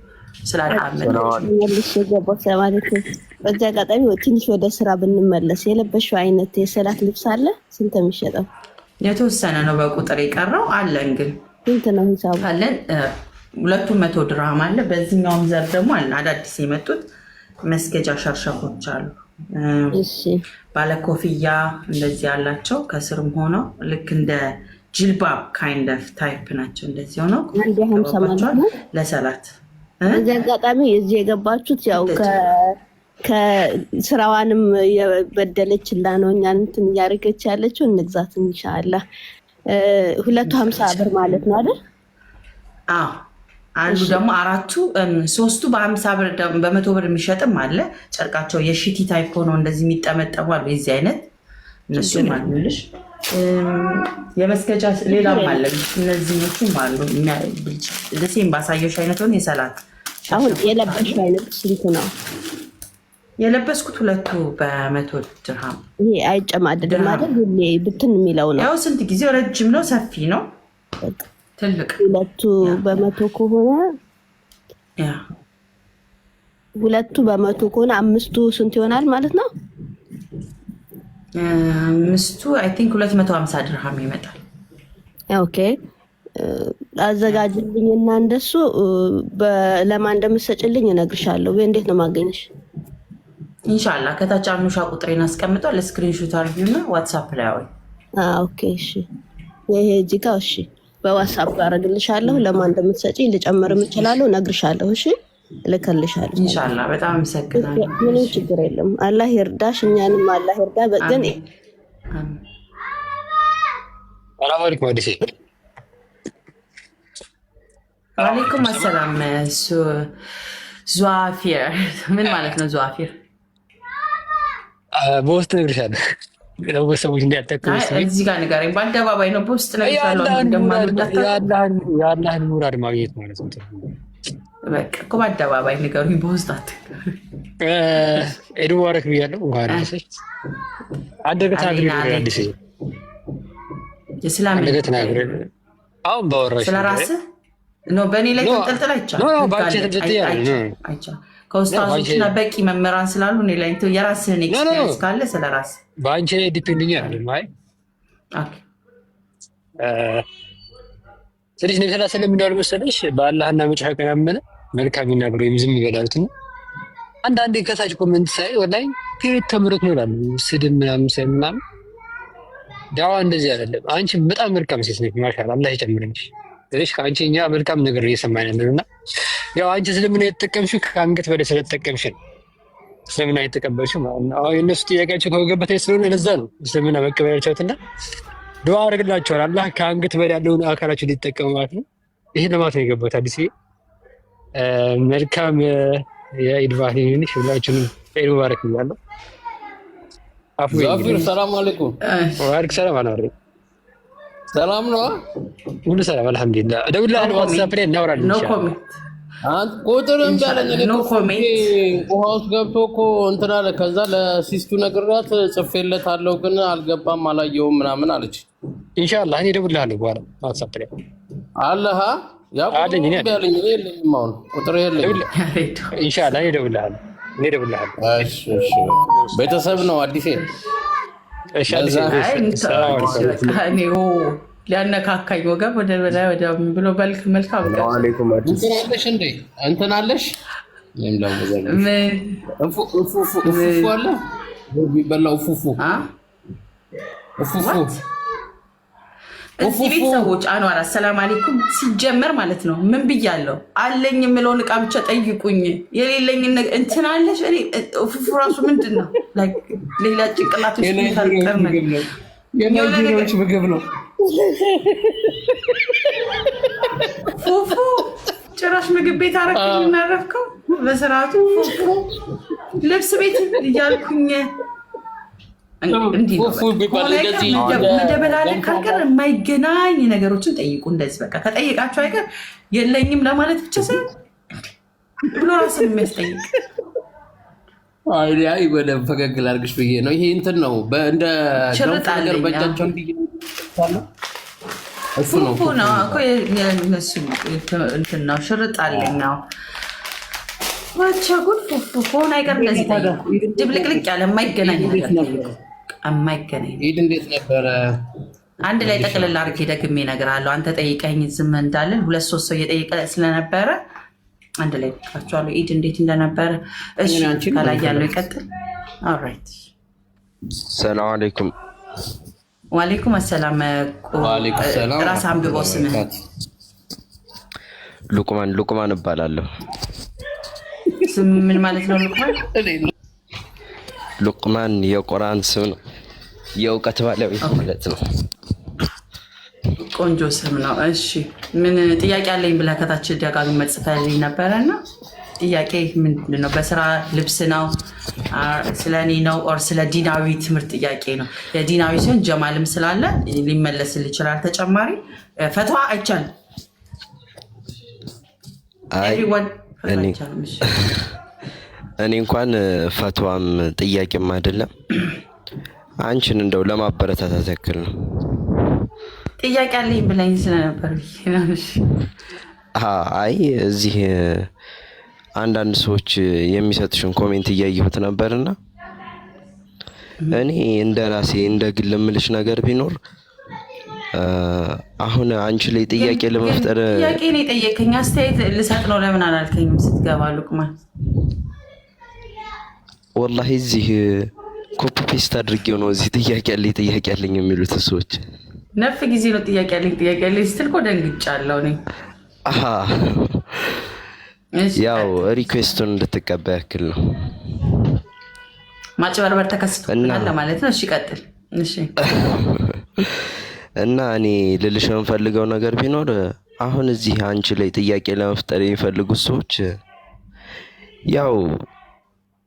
ስላዳመጣችሁ። በዚህ አጋጣሚ ትንሽ ወደ ስራ ብንመለስ የለበሽው አይነት የሰላት ልብስ አለ? ስንት የሚሸጠው? የተወሰነ ነው በቁጥር የቀረው አለን። ግን ስንት ነው ሂሳቡ? አለን 200 ድርሃም አለ። በዚህኛውም ዘር ደግሞ አለ አዳዲስ የመጡት መስገጃ ሸርሸፎች አሉ። ባለኮፍያ እንደዚህ ያላቸው ከስርም ሆነው ልክ እንደ ጅልባብ ካይንድ ኦፍ ታይፕ ናቸው። እንደዚህ ሆነው ለሰላት። በዚህ አጋጣሚ እዚህ የገባችሁት ያው ከስራዋንም የበደለችላ ነው እኛን እንትን እያደረገች ያለችው። እንግዛት ኢንሻአላህ 250 ብር ማለት ነው አይደል? አዎ። አንዱ ደግሞ አራቱ ሶስቱ በ50 ብር በ100 ብር የሚሸጥም አለ። ጨርቃቸው የሺቲ ታይፕ ሆኖ እንደዚህ የሚጠመጠሙ አሉ። የዚህ አይነት እነሱ ማሉልሽ። የመስገጃ ሌላም አለ። እነዚህኞቹም አሉ። ለሴም ባሳየሽ አይነት ሆነ የሰላት አሁን የለበሽው አይነት ስንት ነው? የለበስኩት 2 በ100 ድርሃም። ይሄ አይጨማደድም አይደል? ሁሌ ብትን የሚለው ነው። ያው ስንት ጊዜው ረጅም ነው፣ ሰፊ ነው፣ ትልቅ 2 በ100 ከሆነ 2 በ100 ከሆነ 5ቱ ስንት ይሆናል ማለት ነው? 5ቱ አይ ቲንክ 250 ድርሃም ይመጣል። ኦኬ አዘጋጅልኝ እና እንደሱ ለማን እንደምትሰጭልኝ እነግርሻለሁ። እንዴት ነው ማገኘሽ? ኢንሻአላህ ከታች አኑሻ ቁጥሬን አስቀምጧል። ስክሪንሾት አድርጊውና ዋትስአፕ ላይ አውሪ። ኦኬ እሺ። ይሄ እዚህ ጋር እሺ፣ በዋትስአፕ አደርግልሻለሁ። ለማን እንደምትሰጪኝ ልጨምርም እችላለሁ፣ እነግርሻለሁ። እሺ እልክልሻለሁ ኢንሻአላህ። በጣም አመሰግናለሁ። ምንም ችግር የለም። አላህ ይርዳሽ፣ እኛንም አላህ ይርዳ። በግን ሰላም አለይኩም። አዲስ ወአለይኩም አሰላም። ዙአፊር ምን ማለት ነው? ዙአፊር በውስጥ እነግርሻለሁ። ሰዎች እንዲያጠቅሙ እዚህ ጋር ንገረኝ። በአደባባይ ነው በውስጥ እነግርሻለሁ። የአላህን ሙራድ ማግኘት ማለት ነው። በቃ እኮ በአደባባይ ንገሩኝ፣ በውስጥ አትንገሩኝ። ኢድ ሙባረክ ብያለሁ። እንኳን አደረሰሽ። ተናግሪ አዲስ የስላም ተናግሪ። አሁን ባወራሽ ስለራስህ ነው በእኔ ላይ ተንጠልጥል አይቻልም። ከውስጣዞችና በቂ መምህራን ስላሉ እኔ ላይ የራስህን ኤክስፔሪንስ ካለ ስለራስህ በአንቺ ላይ ዲፔንድኛ አይ ስለዚህ ነብይ ሰለላሁ ዐለይሂ ወሰለም እንዳሉ መሰለሽ በአላህና መጨረሻ ቀን ያመነ መልካም ይናገሩ ወይም ዝም ይበላሉት ነው። አንዳንዴ ከታች ኮሜንት ሳይ ወላሂ ከየት ተምሮት ነው ይላሉ። ስድብ ምናምን ሳይ ምናምን ዳዋ እንደዚህ አይደለም። አንቺ በጣም መልካም ሴት ነሽ። ማሻአላህ አላህ ይጨምርልሽ። ስለዚህ ከአንቺ እኛ መልካም ነገር እየሰማን ያለንና ያው አንቺ ስለምን የተጠቀምሽው ከአንገት በላይ ስለተጠቀምሽ ስለምን አይተቀበልሽም? አዎ የነሱ ጥያቄያቸው ከገበታ ስለሆነ ለዛ ነው ስለምን መቀበላቸውና ዱዓ አድርግላቸዋል። አላህ ከአንገት በላይ ያለውን አካላቸው ሊጠቀሙ ማለት ነው። ይሄ ለማለት ነው የገባሁት። አዲስ መልካም የኢድ በዓል ይሁንልሽ። ሁላችሁንም ኢድ ሙባረክ ብያለሁ። ዛፊር ሰላም አለይኩም። ወአለይኩም ሰላም አለይኩም። ሰላም ነው? ሁሉ ሰላም አልሐምዱሊላህ። ደውልልህ ዋትስአፕ ላይ እናወራለን። ኖ ኮሜንት አንተ ቁጥር እንዳለኝ እኔ ኖ ኮሜንት ውሃውስ ገብቶ እኮ እንትን አለ። ከዛ ለሲስቱ ነግሬያት ጽፌለታለሁ ግን አልገባም አላየውም ምናምን አለች። ኢንሻአላህ እኔ እደውልልሃለሁ በኋላ ዋትስአፕ ላይ አለሃ ያ ቁጥር ያለኝ እኔ የለኝም አሁን ቁጥር የለኝም። ኢንሻአላህ እኔ እደውልልሃለሁ። እሺ እሺ ቤተሰብ ነው አዲስ እሺ አዲስ ሊያነካካኝ ወገብ ወደ በላይ ወደ ብሎ በልክ መልካም ወአለይኩም አለሽ እንዴ እንትን አለሽ ፉፉ አለ ቢበላው ፉፉ እዚህ ቤተሰቦች አንዋር አሰላም አለይኩም። ሲጀመር ማለት ነው ምን ብያለሁ? አለኝ የምለውን እቃ ብቻ ጠይቁኝ። የሌለኝ እንትን አለሽ ፉፉ ራሱ ምንድን ነው ሌላ ጭንቅላት ውስጥ የሚፈጠር ነገር የናይጄሪያዎች ምግብ ነው። ፉፉ ጭራሽ ምግብ ቤት አረፍኩኝ እናረፍከው በስርዓቱ ፉፉ ልብስ ቤት እያልኩኝ እንዲህ መደበላለቅ ካልቀር የማይገናኝ ነገሮችን ጠይቁ። እንደዚህ በቃ ከጠየቃችሁ አይቀር የለኝም ለማለት ብቻ ሳይሆን ብሎ ራስን የሚያስጠይቅ አይ ወደ ፈገግ ላድርግሽ ብዬ ነው። ይሄ እንትን ነው እንደ ገንፎ ነገር በእጃቸው እሱ ነው እኮ የእነሱ እንትን ነው። ሽርጥ አለኝ ዋቻ ጉድ ሆን አይቀር እንደዚህ ድብልቅልቅ ያለ የማይገናኝ ኢድ እንዴት ነበረ? አንድ ላይ ጠቅልል አድርጌ ደግሜ እነግርሃለሁ። አንተ ጠይቀኝ ዝም እንዳለን 2-3 ሰው እየጠየቀ ስለነበረ አንድ ላይ ጠይቃቸዋለሁ ኢድ እንዴት እንደነበረ። እሺ ከላይ ያለው ይቀጥል። ኦልራይት ሰላም አለይኩም። ወአለይኩም አሰላም። ራስ አንብቦ ስምህ? ሉቅማን እባላለሁ። ስም ምን ማለት ነው? ሉቅማን የቁርአን ስም ነው፣ የእውቀት ባለቤት ማለት ነው። ቆንጆ ስም ነው። እሺ ምን ጥያቄ አለኝ ብለህ ከታች ደጋግመህ ጽፈልኝ ነበረና ጥያቄ ምንድን ነው? በስራ ልብስ ነው? ስለ እኔ ነው? ኦር ስለ ዲናዊ ትምህርት ጥያቄ ነው? የዲናዊ ሲሆን ጀማልም ስላለ ሊመለስል ይችላል። ተጨማሪ ፈትዋ አይቻልም። እኔ እንኳን ፈትዋም ጥያቄም አይደለም፣ አንቺን እንደው ለማበረታታት ያክል ነው። ጥያቄ አለኝ ብለኝ ስለነበር አይ እዚህ አንዳንድ ሰዎች የሚሰጥሽን ኮሜንት እያየሁት ነበርና እኔ እንደ ራሴ እንደ ግል የምልሽ ነገር ቢኖር አሁን አንቺ ላይ ጥያቄ ለመፍጠር ጥያቄ ነው የጠየቀኝ፣ አስተያየት ልሰጥ ነው። ለምን አላልከኝም ስትገባ ሉቅማን? ወላሂ እዚህ ኮፒ ፔስት አድርጌው ነው እዚህ ጥያቄ ያለኝ የሚሉት ሰዎች። ነፍ ጊዜ ነው ጥያቄ ያለኝ ስትል እኮ ደንግጫለሁ እኔ። ያው ሪኩዌስቱን እንድትቀበል ያክል ነው። ማጭበርበር ተከስቶናል ለማለት ነው። እሺ ቀጥል። እሺ እና እኔ ልልሽ የምፈልገው ነገር ቢኖር አሁን እዚህ አንቺ ላይ ጥያቄ ለመፍጠር የሚፈልጉት ሰዎች ያው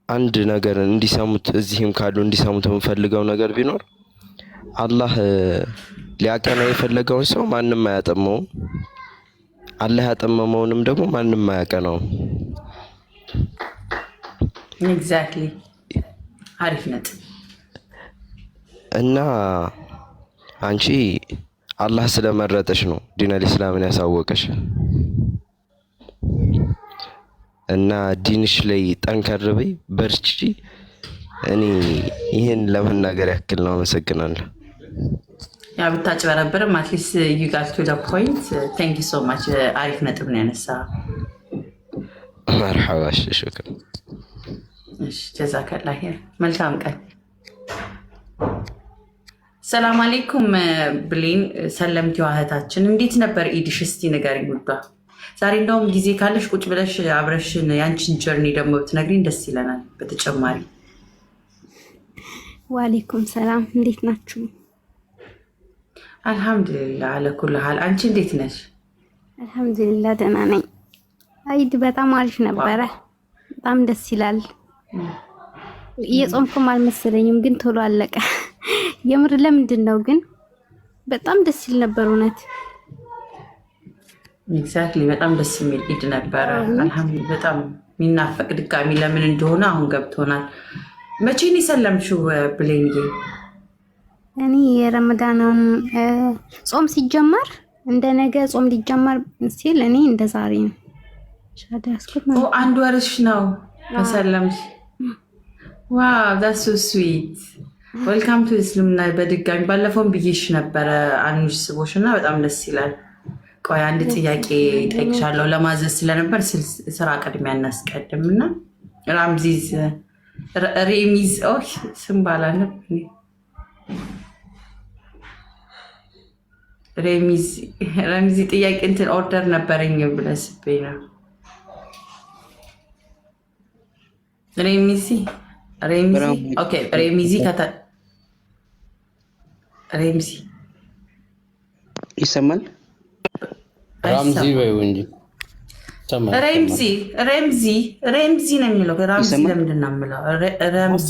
አንድ ነገር እንዲሰሙት እዚህም ካሉ እንዲሰሙት የምፈልገው ነገር ቢኖር አላህ ሊያቀና የፈለገውን ሰው ማንም አያጠመውም፣ አላህ ያጠመመውንም ደግሞ ማንም አያቀናውም። ኤግዛክትሊ አሪፍ ነጥብ። እና አንቺ አላህ ስለመረጠሽ ነው ዲነል ኢስላምን ያሳወቀሽ እና ዲንሽ ላይ ጠንከር በይ፣ በርቺ። እኔ ይሄን ለመናገር ያክል ነው። አመሰግናለሁ። ያ ብታጭበረብርም አትሊስት ዩ ጋት ቱ ዘ ፖይንት። ቴንክ ዩ ሶ ማች። አሪፍ ነጥብ ነው ያነሳ። መርሐባ። ሽክር። እሺ ጀዛከላህ ኸይር። መልካም ቀን። ሰላም አለይኩም ብሌን ሰለምቲዋ እህታችን፣ እንዴት ነበር ኢድሽ? እስቲ ንገሪኝ ውዷ። ዛሬ እንደውም ጊዜ ካለሽ ቁጭ ብለሽ አብረሽን ያንቺን ጀርኒ ደግሞ ብትነግሪኝ ደስ ይለናል። በተጨማሪ ወአለይኩም ሰላም፣ እንዴት ናችሁ? አልሐምዱሊላህ አለኩል ሀል። አንቺ እንዴት ነሽ? አልሐምዱሊላህ ደህና ነኝ። ኢድ በጣም አሪፍ ነበረ፣ በጣም ደስ ይላል። እየጾምኩም አልመሰለኝም ግን ቶሎ አለቀ። የምር ለምንድን ነው ግን? በጣም ደስ ይል ነበር እውነት። ኤግዛክትሊ በጣም ደስ የሚል ኢድ ነበረ። አልሐምዱሊላህ በጣም የሚናፈቅ ድጋሚ ለምን እንደሆነ አሁን ገብቶናል። መቼ ነው የሰለምሽው ብሌንዬ? እኔ የረመዳንን ጾም ሲጀመር እንደ ነገ ጾም ሊጀመር ሲል እኔ እንደ ዛሬ ነው ሻዳ ያስኩት ነው። አንድ ወርሽ ነው መሰለምሽ? ዋው ዳትስ ሶ ስዊት። ዌልካም ቱ እስልምና። በድጋሚ ባለፈውን ብዬሽ ነበረ አንሽ ስቦሽ እና በጣም ደስ ይላል። ቆይ አንድ ጥያቄ ጠይቅሻለሁ። ለማዘዝ ስለነበር ስራ ቅድሚያ እናስቀድም እና ራምዚዝ ሬሚዝ ስም ባላነብ ሬሚዚ ጥያቄ እንትን ኦርደር ነበረኝ ብለህ ስቤ ነው። ሬሚዚ ይሰማል? ራምዚ በይው እንጂ ሬምዚ ነው የሚለው። ራምዚ ለምንድን ነው የምለው? ረምዚ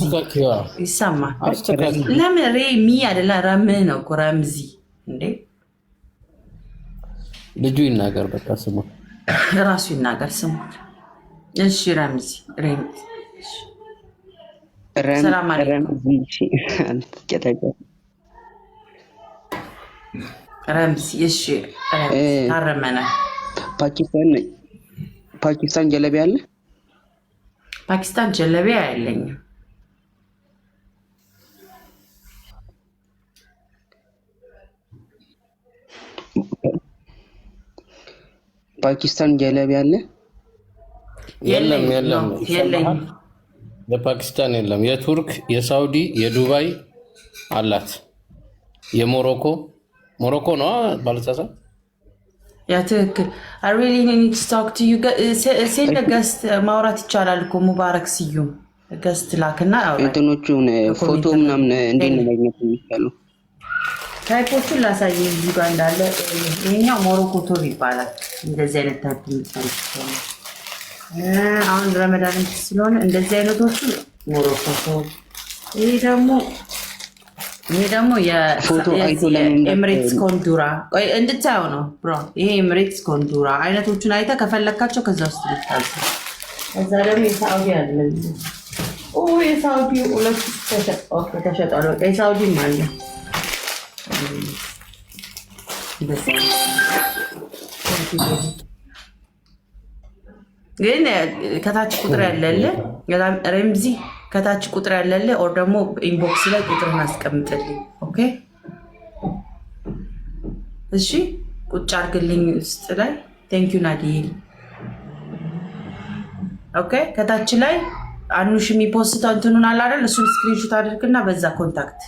ይሰማል። ለምን ሬሚ አይደለ? ረምህ ነው እኮ ረምዚ። እንዴ ልጁ ይናገር፣ በቃ ስሙ ራሱ ይናገር ስሙ። እሺ ረምዚ ሰላም አለይኩም ረምዚ። እሺ ታረመና ፓኪስታን ጀለቢያ አለ? ፓኪስታን ጀለቢያ የለኝም። ፓኪስታን ጀለቢያ አለ? የለም የለኝም። የፓኪስታን የለም። የቱርክ፣ የሳውዲ፣ የዱባይ አላት። የሞሮኮ ነው ባልተሳሳት። ያ ትክክል። I really need to talk to you. ሴንድ ገስት ማውራት ይቻላል እኮ ሙባረክ ስዩም ገስት ላክና እንትኖቹን ፎቶ ምናምን እንዴት ነው ማግኘት የሚቻለው? ታይፖቹን ላሳይ እዚህ ጋር እንዳለ። ይሄኛው ሞሮኮ ቶር ይባላል። እንደዚህ አይነት ታይፕ የሚባል አሁን ረመዳን ስለሆነ እንደዚህ አይነቶቹ ሞሮኮ ቶር። ይሄ ደግሞ የኤምሬትስ ኮንዱራ እንድታየው ነው ብሮ። ይሄ ኤምሬትስ ኮንዱራ አይነቶቹን አይተህ ከፈለካቸው ከዛ ውስጥ ልታዝ። ከዛ ደግሞ የሳውዲ አለ። የሳውዲ ሁለት ተሸጧል። የሳውዲም አለ። ግን ከታች ቁጥር ያለልህ ረምዚ ከታች ቁጥር ያለልህ ኦር ደግሞ ኢንቦክስ ላይ ቁጥርን አስቀምጥልኝ። ኦኬ እሺ፣ ቁጭ አድርግልኝ ውስጥ ላይ ቴንክ ዩ ናዲል። ኦኬ ከታች ላይ አኑሽ የሚፖስተው እንትኑን አለ አይደል? እሱን ስክሪንሾት አድርግና በዛ ኮንታክት